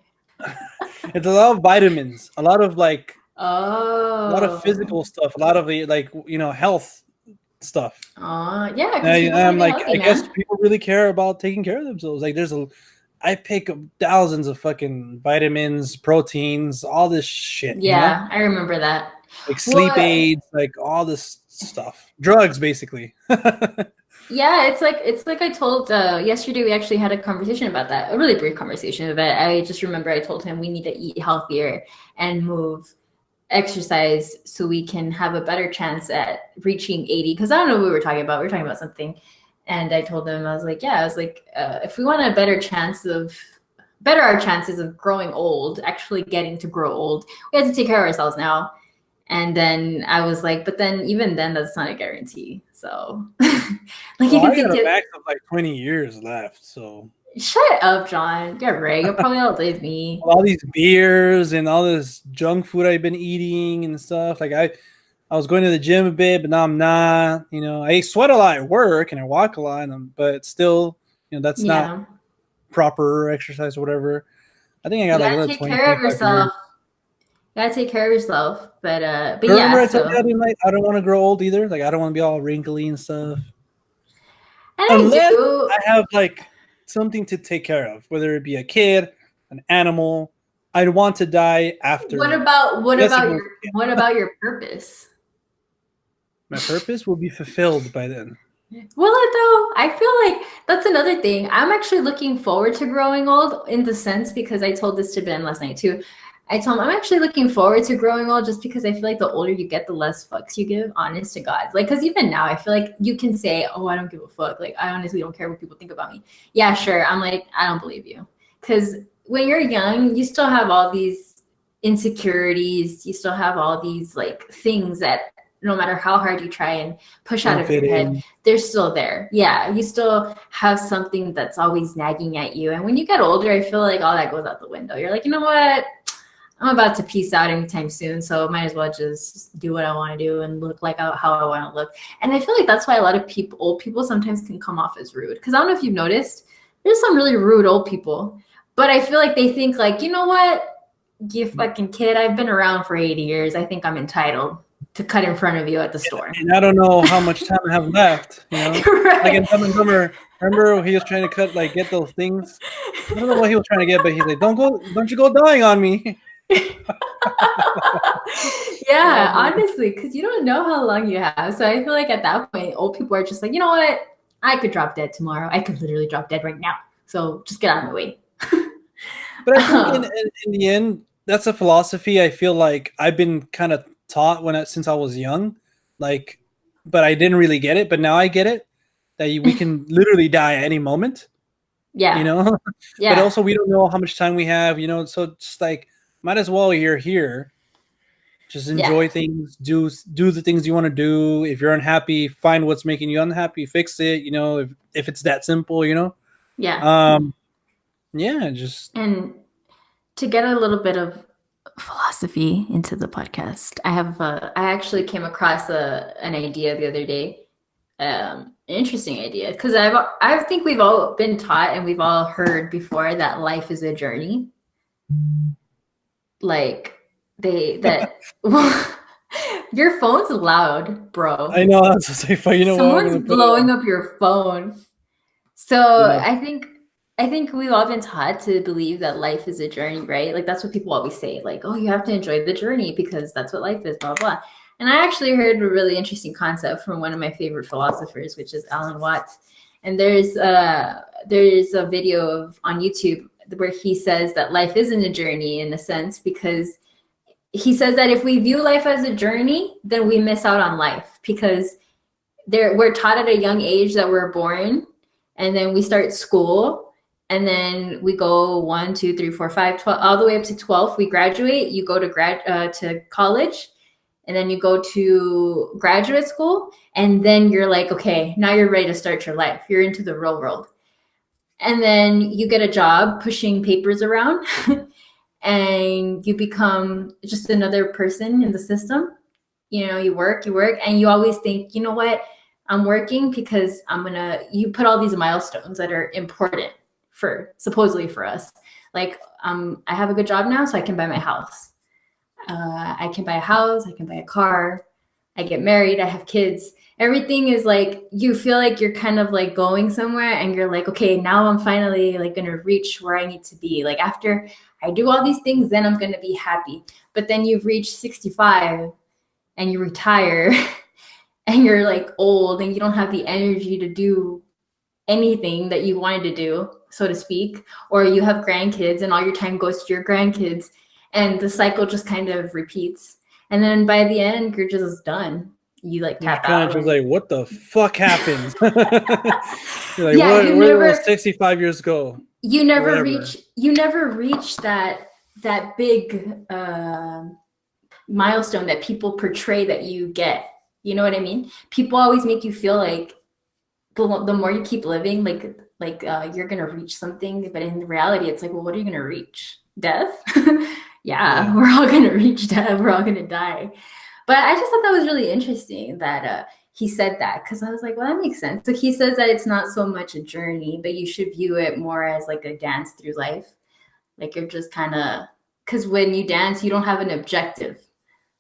It's a lot of vitamins. A lot of like. Oh. A lot of physical stuff. A lot of the like, you know, health stuff. Yeah. I'm like, healthy, I guess people really care about taking care of themselves. Like, I pick up thousands of fucking vitamins, proteins, all this shit. Yeah, you know? I remember that. Like sleep aids, like all this stuff, drugs, basically. Yeah, it's like I told yesterday. We actually had a conversation about that, a really brief conversation. But I just remember I told him we need to eat healthier and exercise so we can have a better chance at reaching 80. Because I don't know what we were talking about. We were talking about something. And I told him, I was like, if we want a better our chances of growing old, actually getting to grow old, we have to take care of ourselves now. And then I was like, but then even then, that's not a guarantee. So, like, you can see a max of like 20 years left. So shut up, John. You're right. You'll probably outlive me. All these beers and all this junk food I've been eating and stuff. Like I was going to the gym a bit, but now I'm not. You know, I sweat a lot at work and I walk a lot, but still, you know, that's not proper exercise or whatever. I think I got like take care of yourself. Years. You gotta take care of yourself. But remember I told you I don't want to grow old either. Like I don't want to be all wrinkly and stuff. And unless I have like something to take care of, whether it be a kid, an animal. I'd want to die after. What about your purpose? My purpose will be fulfilled by then. Will it though? I feel like that's another thing. I'm actually looking forward to growing old, in the sense, because I told this to Ben last night too. I told him I'm actually looking forward to growing old, just because I feel like the older you get, the less fucks you give, honest to God. Like, because even now, I feel like you can say, oh, I don't give a fuck. Like, I honestly don't care what people think about me. Yeah, sure. I'm like, I don't believe you. Because when you're young, you still have all these insecurities. You still have all these, like, things that no matter how hard you try and push out of your head, they're still there. Yeah, you still have something that's always nagging at you. And when you get older, I feel like all that goes out the window. You're like, you know what? I'm about to peace out anytime soon, so might as well just do what I want to do and look like how I want to look. And I feel like that's why a lot of old people sometimes can come off as rude. Because I don't know if you've noticed, there's some really rude old people. But I feel like they think like, you know what? you fucking kid, I've been around for 80 years. I think I'm entitled to cut in front of you at the store. And I don't know how much time I have left, you know? Right. Like in Dumb and Dumber, remember he was trying to cut, like, get those things? I don't know what he was trying to get, but he's like, don't you go dying on me. Yeah, honestly, because you don't know how long you have. So I feel like at that point, old people are just like, you know what? I could drop dead tomorrow. I could literally drop dead right now. So just get out of my way. But I think in the end, that's a philosophy I feel like I've been kind of taught since I was young. Like, but I didn't really get it. But now I get it, that we can literally die at any moment. Yeah. You know? Yeah. But also we don't know how much time we have, you know? So it's like, might as well you're here. Just enjoy things, do the things you want to do. If you're unhappy, find what's making you unhappy, fix it, you know, if it's that simple, you know? Yeah. Yeah, just. And to get a little bit of philosophy into the podcast, I actually came across an idea the other day, an interesting idea, because I think we've all been taught and we've all heard before that life is a journey. Like your phone's loud, bro. I know, that's a safe, you know. Someone's blowing up your phone. So yeah. I think we've all been taught to believe that life is a journey, right? Like that's what people always say, like, oh, you have to enjoy the journey because that's what life is, blah, blah. And I actually heard a really interesting concept from one of my favorite philosophers, which is Alan Watts. And there's a video on YouTube where he says that life isn't a journey in a sense, because he says that if we view life as a journey, then we miss out on life, because we're taught at a young age that we're born, and then we start school, and then we go 1, 2, 3, 4, 5, 12, all the way up to 12. We graduate. You go to college, and then you go to graduate school, and then you're like, okay, now you're ready to start your life. You're into the real world. And then you get a job pushing papers around and you become just another person in the system. You know, you work, and you always think, you know what, I'm working because you put all these milestones that are important supposedly for us. Like, I have a good job now, so I can buy my house. I can buy a house, I can buy a car, I get married, I have kids. Everything is like, you feel like you're kind of like going somewhere, and you're like, okay, now I'm finally like going to reach where I need to be. Like after I do all these things, then I'm going to be happy. But then you've reached 65 and you retire and you're like old and you don't have the energy to do anything that you wanted to do, so to speak, or you have grandkids and all your time goes to your grandkids, and the cycle just kind of repeats. And then by the end, you're just done. You like tap out. Just like, what the fuck happened? You're like, where did 65 years go? You never reach that big milestone that people portray that you get. You know what I mean? People always make you feel like the more you keep living, like you're gonna reach something, but in reality, it's like, well, what are you gonna reach? Death? Yeah, we're all gonna reach death. We're all gonna die. But I just thought that was really interesting that he said that, because I was like, well, that makes sense. So he says that it's not so much a journey, but you should view it more as like a dance through life. Like you're just kind of, because when you dance, you don't have an objective.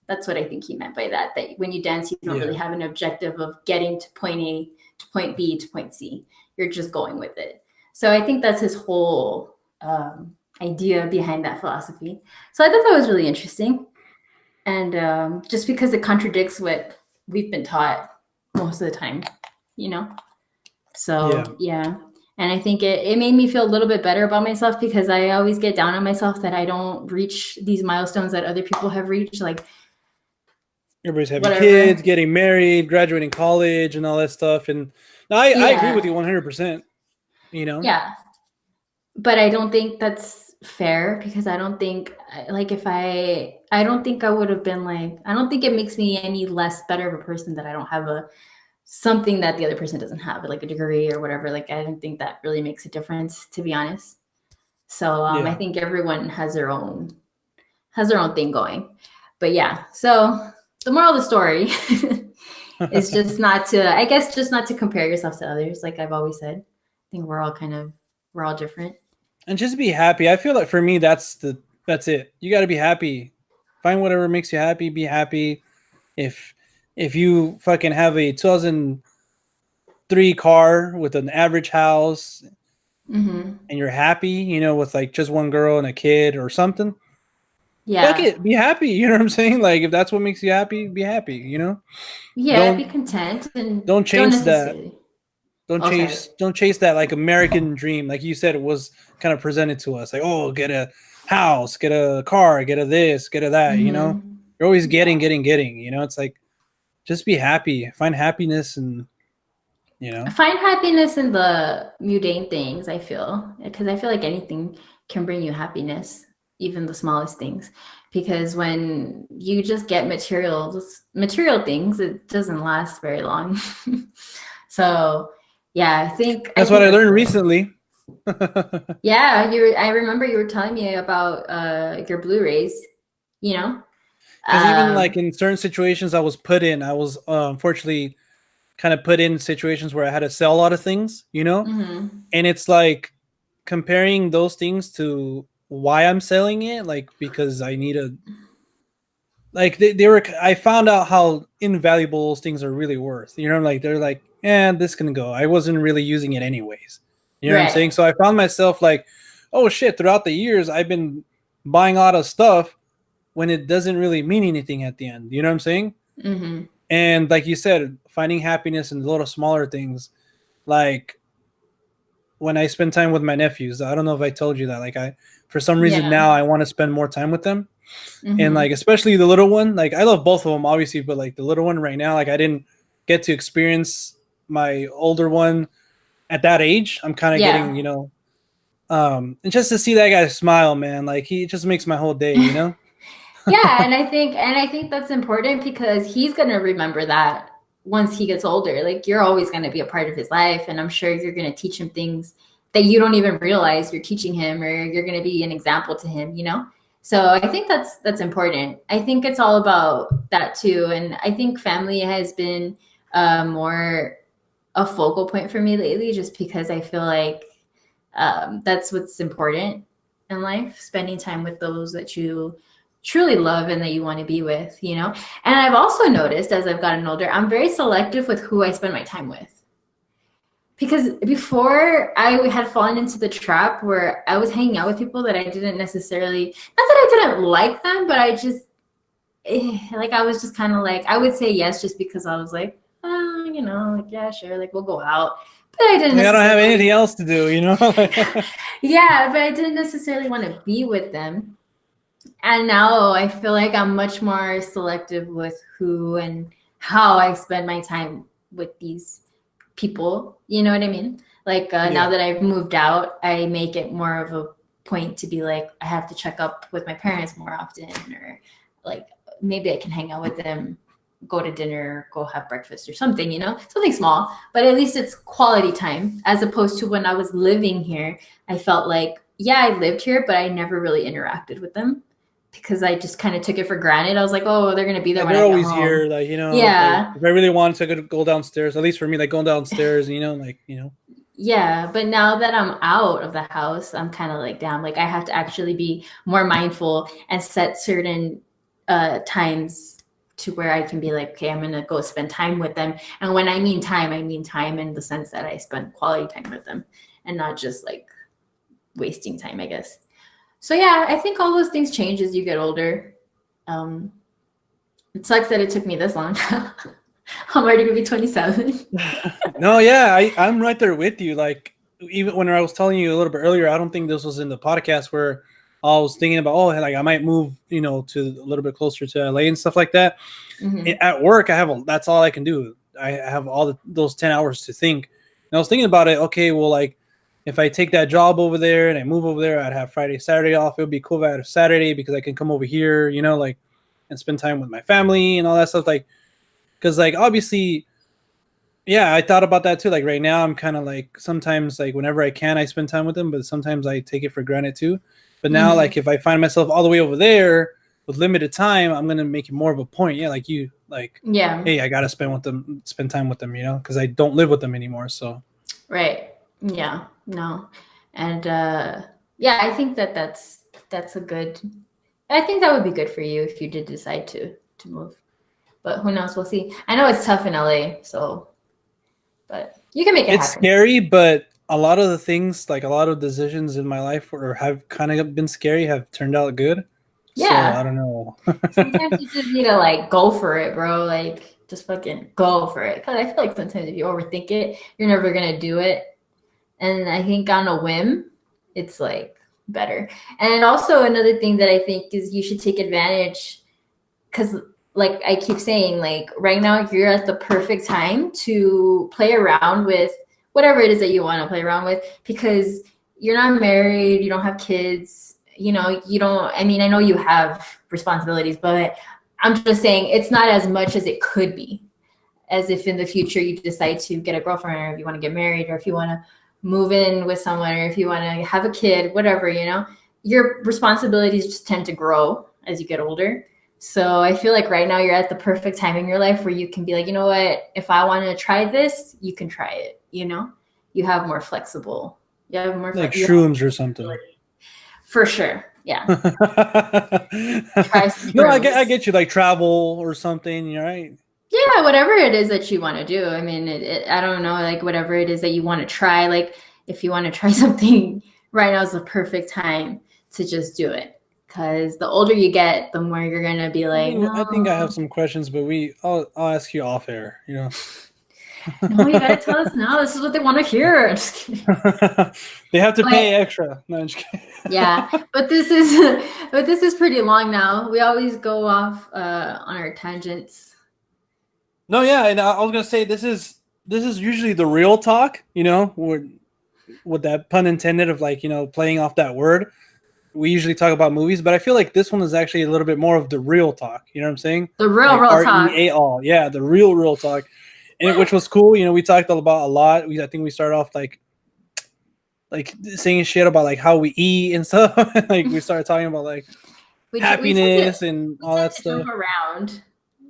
That's what I think he meant by that. That when you dance, you don't really have an objective of getting to point A to point B to point C. You're just going with it. So I think that's his whole idea behind that philosophy. So I thought that was really interesting. And just because it contradicts what we've been taught most of the time, you know? So, yeah. And I think it made me feel a little bit better about myself, because I always get down on myself that I don't reach these milestones that other people have reached. Like, everybody's having kids, getting married, graduating college, and all that stuff. And I agree with you 100%, you know? Yeah. But I don't think that's fair, because I don't think, like, I don't think I would have been like, I don't think it makes me any less better of a person that I don't have something that the other person doesn't have, like a degree or whatever. Like, I don't think that really makes a difference, to be honest. So I think everyone has their own thing going. But yeah, so the moral of the story is just not to compare yourself to others. Like I've always said, I think we're all different. And just be happy. I feel like for me, that's That's it. You got to be happy. Find whatever makes you happy. Be happy. If you fucking have a 2003 car with an average house Mm-hmm. and you're happy, you know, with like just one girl and a kid or something, fuck Yeah. it. Be happy. You know what I'm saying? Like if that's what makes you happy, be happy. You know, Yeah, be don't content and don't don't chase that. necessarily. Don't Oh, sorry. chase that like American dream. Like you said, it was kind of presented to us. Like, oh, get a house, get a car, get a this, get a that. You know, Mm-hmm. you're always Yeah. getting. You know, it's like just be happy, find happiness, and you I know. find happiness in the mundane things, I feel, because I feel like anything can bring you happiness, even the smallest things. Because when you just get material things, it doesn't last very long. So, yeah, I That's think what I that's learned the recently. yeah, I remember you were telling me about your Blu-rays, you know? Because even like Um, in certain situations I was unfortunately kind of put in situations where I had to sell a lot of things, you know, mhm. and it's like comparing those things to why I'm selling it, like because I need a like they were. I found out how invaluable those things are really worth. You know, like they're like, this can go. I wasn't really using it anyways. You know what I'm saying? Right. So I found myself like, oh shit! Throughout the years, I've been buying a lot of stuff when it doesn't really mean anything at the end. You know what I'm saying? Mhm. And like you said, finding happiness in the little smaller things, like when I spend time with my nephews. I don't know if I told you that. Like for some reason Yeah. now, I want to spend more time with them, and like Mhm. especially the little one. Like I love both of them, obviously, but like the little one right now, like I didn't get to experience my older one at that age. I'm kind of getting, Yeah. you know, and just to see that guy smile, man, like he just makes my whole day, you know. Yeah, and I think that's important because he's going to remember that once he gets older. Like you're always going to be a part of his life and I'm sure you're going to teach him things that you don't even realize you're teaching him or you're going to be an example to him, you know? So I think that's important. I think it's all about that too and I think family has been more a focal point for me lately just because I feel like that's what's important in life, spending time with those that you truly love and that you want to be with, you know? And I've also noticed as I've gotten older, I'm very selective with who I spend my time with. Because before I had fallen into the trap where I was hanging out with people that I didn't necessarily, not that I didn't like them, but I just, like, I was just kind of like, I would say yes just because I was like, you know, like, yeah, sure, like, we'll go out. But I didn't Like I don't have anything necessarily, else to do, you know. yeah, but I didn't necessarily want to be with them. And now I feel like I'm much more selective with who and how I spend my time with these people. You know what I mean? Like now Yeah, that I've moved out, I make it more of a point to be like, I have to check up with my parents more often, or like maybe I can hang out with them, go to dinner, go have breakfast or something, you know, something small, but at least it's quality time as opposed to when I was living here. I felt like, yeah, I lived here, but I never really interacted with them because I just kind of took it for granted. I was like, oh, they're going to be there like when they're I get always here. home. Like you know, like Yeah. if I really wanted to go downstairs, at least for me, like going downstairs, you know, like you know. Yeah, but now that I'm out of the house, I'm kind of like, damn, like I have to actually be more mindful and set certain times to where I can be like, okay, I'm gonna go spend time with them. And when I mean time in the sense that I spend quality time with them and not just like wasting time, I guess. So yeah, I think all those things change as you get older. Um, it sucks that it took me this long. I'm already gonna be 27. No, yeah, I'm right there with you. Like even when I was telling you a little bit earlier, I don't think this was in the podcast where I was thinking about like I might move, you know, to a little bit closer to LA and stuff like that. Mm-hmm. At work, that's all I can do. I have those 10 hours to think. And I was thinking about it. Okay, well, like if I take that job over there and I move over there, I'd have Friday, Saturday off. It would be cool if I had a Saturday because I can come over here, you know, like and spend time with my family and all that stuff. Like because like obviously yeah, I thought about that too. Like right now, I'm kind of like sometimes like whenever I can, I spend time with them, but sometimes I take it for granted too. But now, Mm-hmm. like if I find myself all the way over there with limited time, I'm gonna make it more of a point. Yeah, like you, like, Yeah. hey, I gotta spend time with them, you know, because I don't live with them anymore. So Right. Yeah. No. And yeah, I think that that's a good. I think that would be good for you if you did decide to move. But who knows? We'll see. I know it's tough in LA, so but you can make it It's happen. scary, but a lot of the things, like a lot of decisions in my life, or have kind of been scary, have turned out good. So I Yeah. don't know. Sometimes you just need to like go for it, bro. Like just fucking go for it. Cause I feel like sometimes if you overthink it, you're never gonna do it. And I think on a whim, it's like better. And also another thing that I think is you should take advantage because like I keep saying, like right now you're at the perfect time to play around with whatever it is that you want to play around with because you're not married, you don't have kids, you know, you don't I mean, I know you have responsibilities, but I'm just saying it's not as much as it could be. As if in the future you decide to get a girlfriend or if you want to get married or if you want to move in with someone or if you want to have a kid, whatever, you know, your responsibilities just tend to grow as you get older. So I feel like right now you're at the perfect time in your life where you can be like, you know what, if I want to try this, you can try it, you know? You have more flexible. You have more Like you have shrooms or something. for sure. Yeah. No, Try some I shrooms. get you, like travel or something, you're right. Yeah, whatever it is that you want to do. I mean, I don't know, like whatever it is that you want to try. Like if you want to try something, right now is the perfect time to just do it. Because the older you get, the more you're gonna be like, I think I no, have some questions, but I'll ask you off air, you know. no, you gotta tell us now. This is what they want to hear. I'm just kidding. They have to But pay extra. No, I'm just kidding. yeah, but this is pretty long now. We always go off on our tangents. No, yeah, and I was gonna say this is usually the real talk, you know, with that pun intended of like, you know, playing off that word. We usually talk about movies, but I feel like this one is actually a little bit more of the real talk. You know what I'm saying? The real, Like real talk. REAL, yeah, the real talk, and which was cool. You know, we talked about a lot. I think we started off like saying shit about like how we eat and stuff. Like we started talking about like We tend to happiness and we all tend that to jump stuff. around,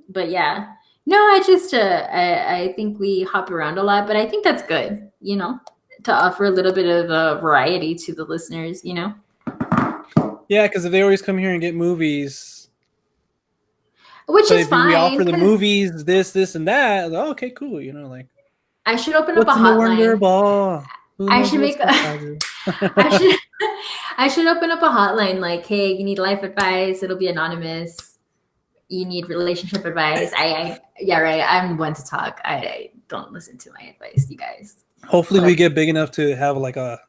but yeah. No, I just I think we hop around a lot, but I think that's good, you know, to offer a little bit of variety to the listeners, you know. Yeah, because if they always come here and get movies, Which but is if we fine offer the because movies this, and that, like, okay, cool. You know, like I should open up a what's in the Wonder hotline. Ball? Who I knows should what's make a inside? I should I should open up a hotline like, hey, you need life advice, it'll be anonymous. You need relationship advice. I yeah, right. I'm one to talk. I don't listen to my advice, you guys. Hopefully, we But get big enough to have like a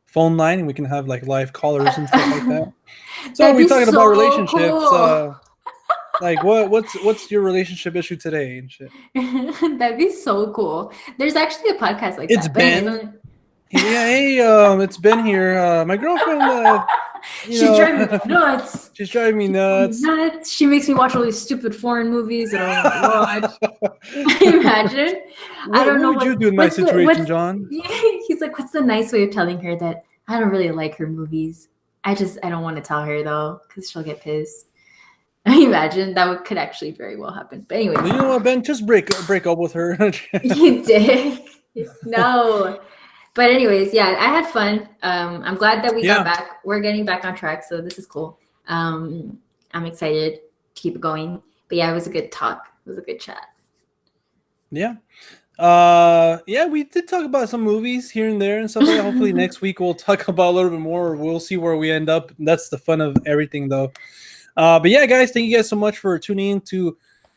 phone line, and we can have like live callers and stuff like that. So that'd we be talking about so relationships. cool. Like what's your relationship issue today and shit? That'd be so cool. There's actually a podcast like It's that. But Ben. anyways, Yeah, hey, it's Ben here. My girlfriend, you she's know, driving me nuts. she's driving me She's driving me nuts. nuts. She makes me watch all these stupid foreign movies that I don't want to watch. Imagine. I don't What know would you do in my situation, John? he's like, what's the nice way of telling her that I don't really like her movies? I don't want to tell her though, because she'll get pissed. Imagine could actually very well happen. But anyways, You know what, Ben? Just break up with her. you did. No. But anyways, yeah, I had fun. I'm glad that we got Yeah, back. We're getting back on track, so this is cool. I'm excited to keep it going. But yeah, it was a good talk. It was a good chat. yeah. Yeah, we did talk about some movies here and there and stuff like that. Hopefully next week we'll talk about a little bit more. We'll see where we end up. That's the fun of everything though. But yeah, guys, thank you guys so much for tuning in to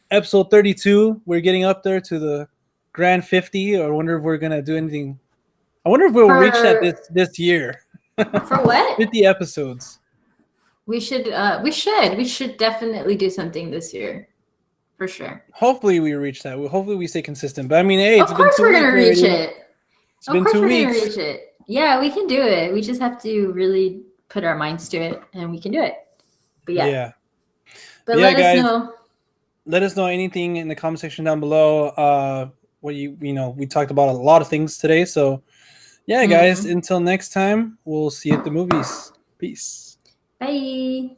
episode 32. We're getting up there to the grand 50. I wonder if we're gonna do anything. I wonder if we'll reach that For this year. for what? 50 episodes. We should definitely do something this year. For sure. Hopefully we reach that. Hopefully we stay consistent. But I mean, hey, Of it's been course 2 we're gonna weeks reach already. it. It's Of been course 2 we're gonna weeks. reach it. Yeah, we can do it. We just have to really put our minds to it and we can do it. But yeah. Yeah. But Yeah, let us guys. know. Let us know anything in the comment section down below. What you know, we talked about a lot of things today. So yeah, guys, Mm-hmm. until next time, we'll see you at the movies. Peace. Bye.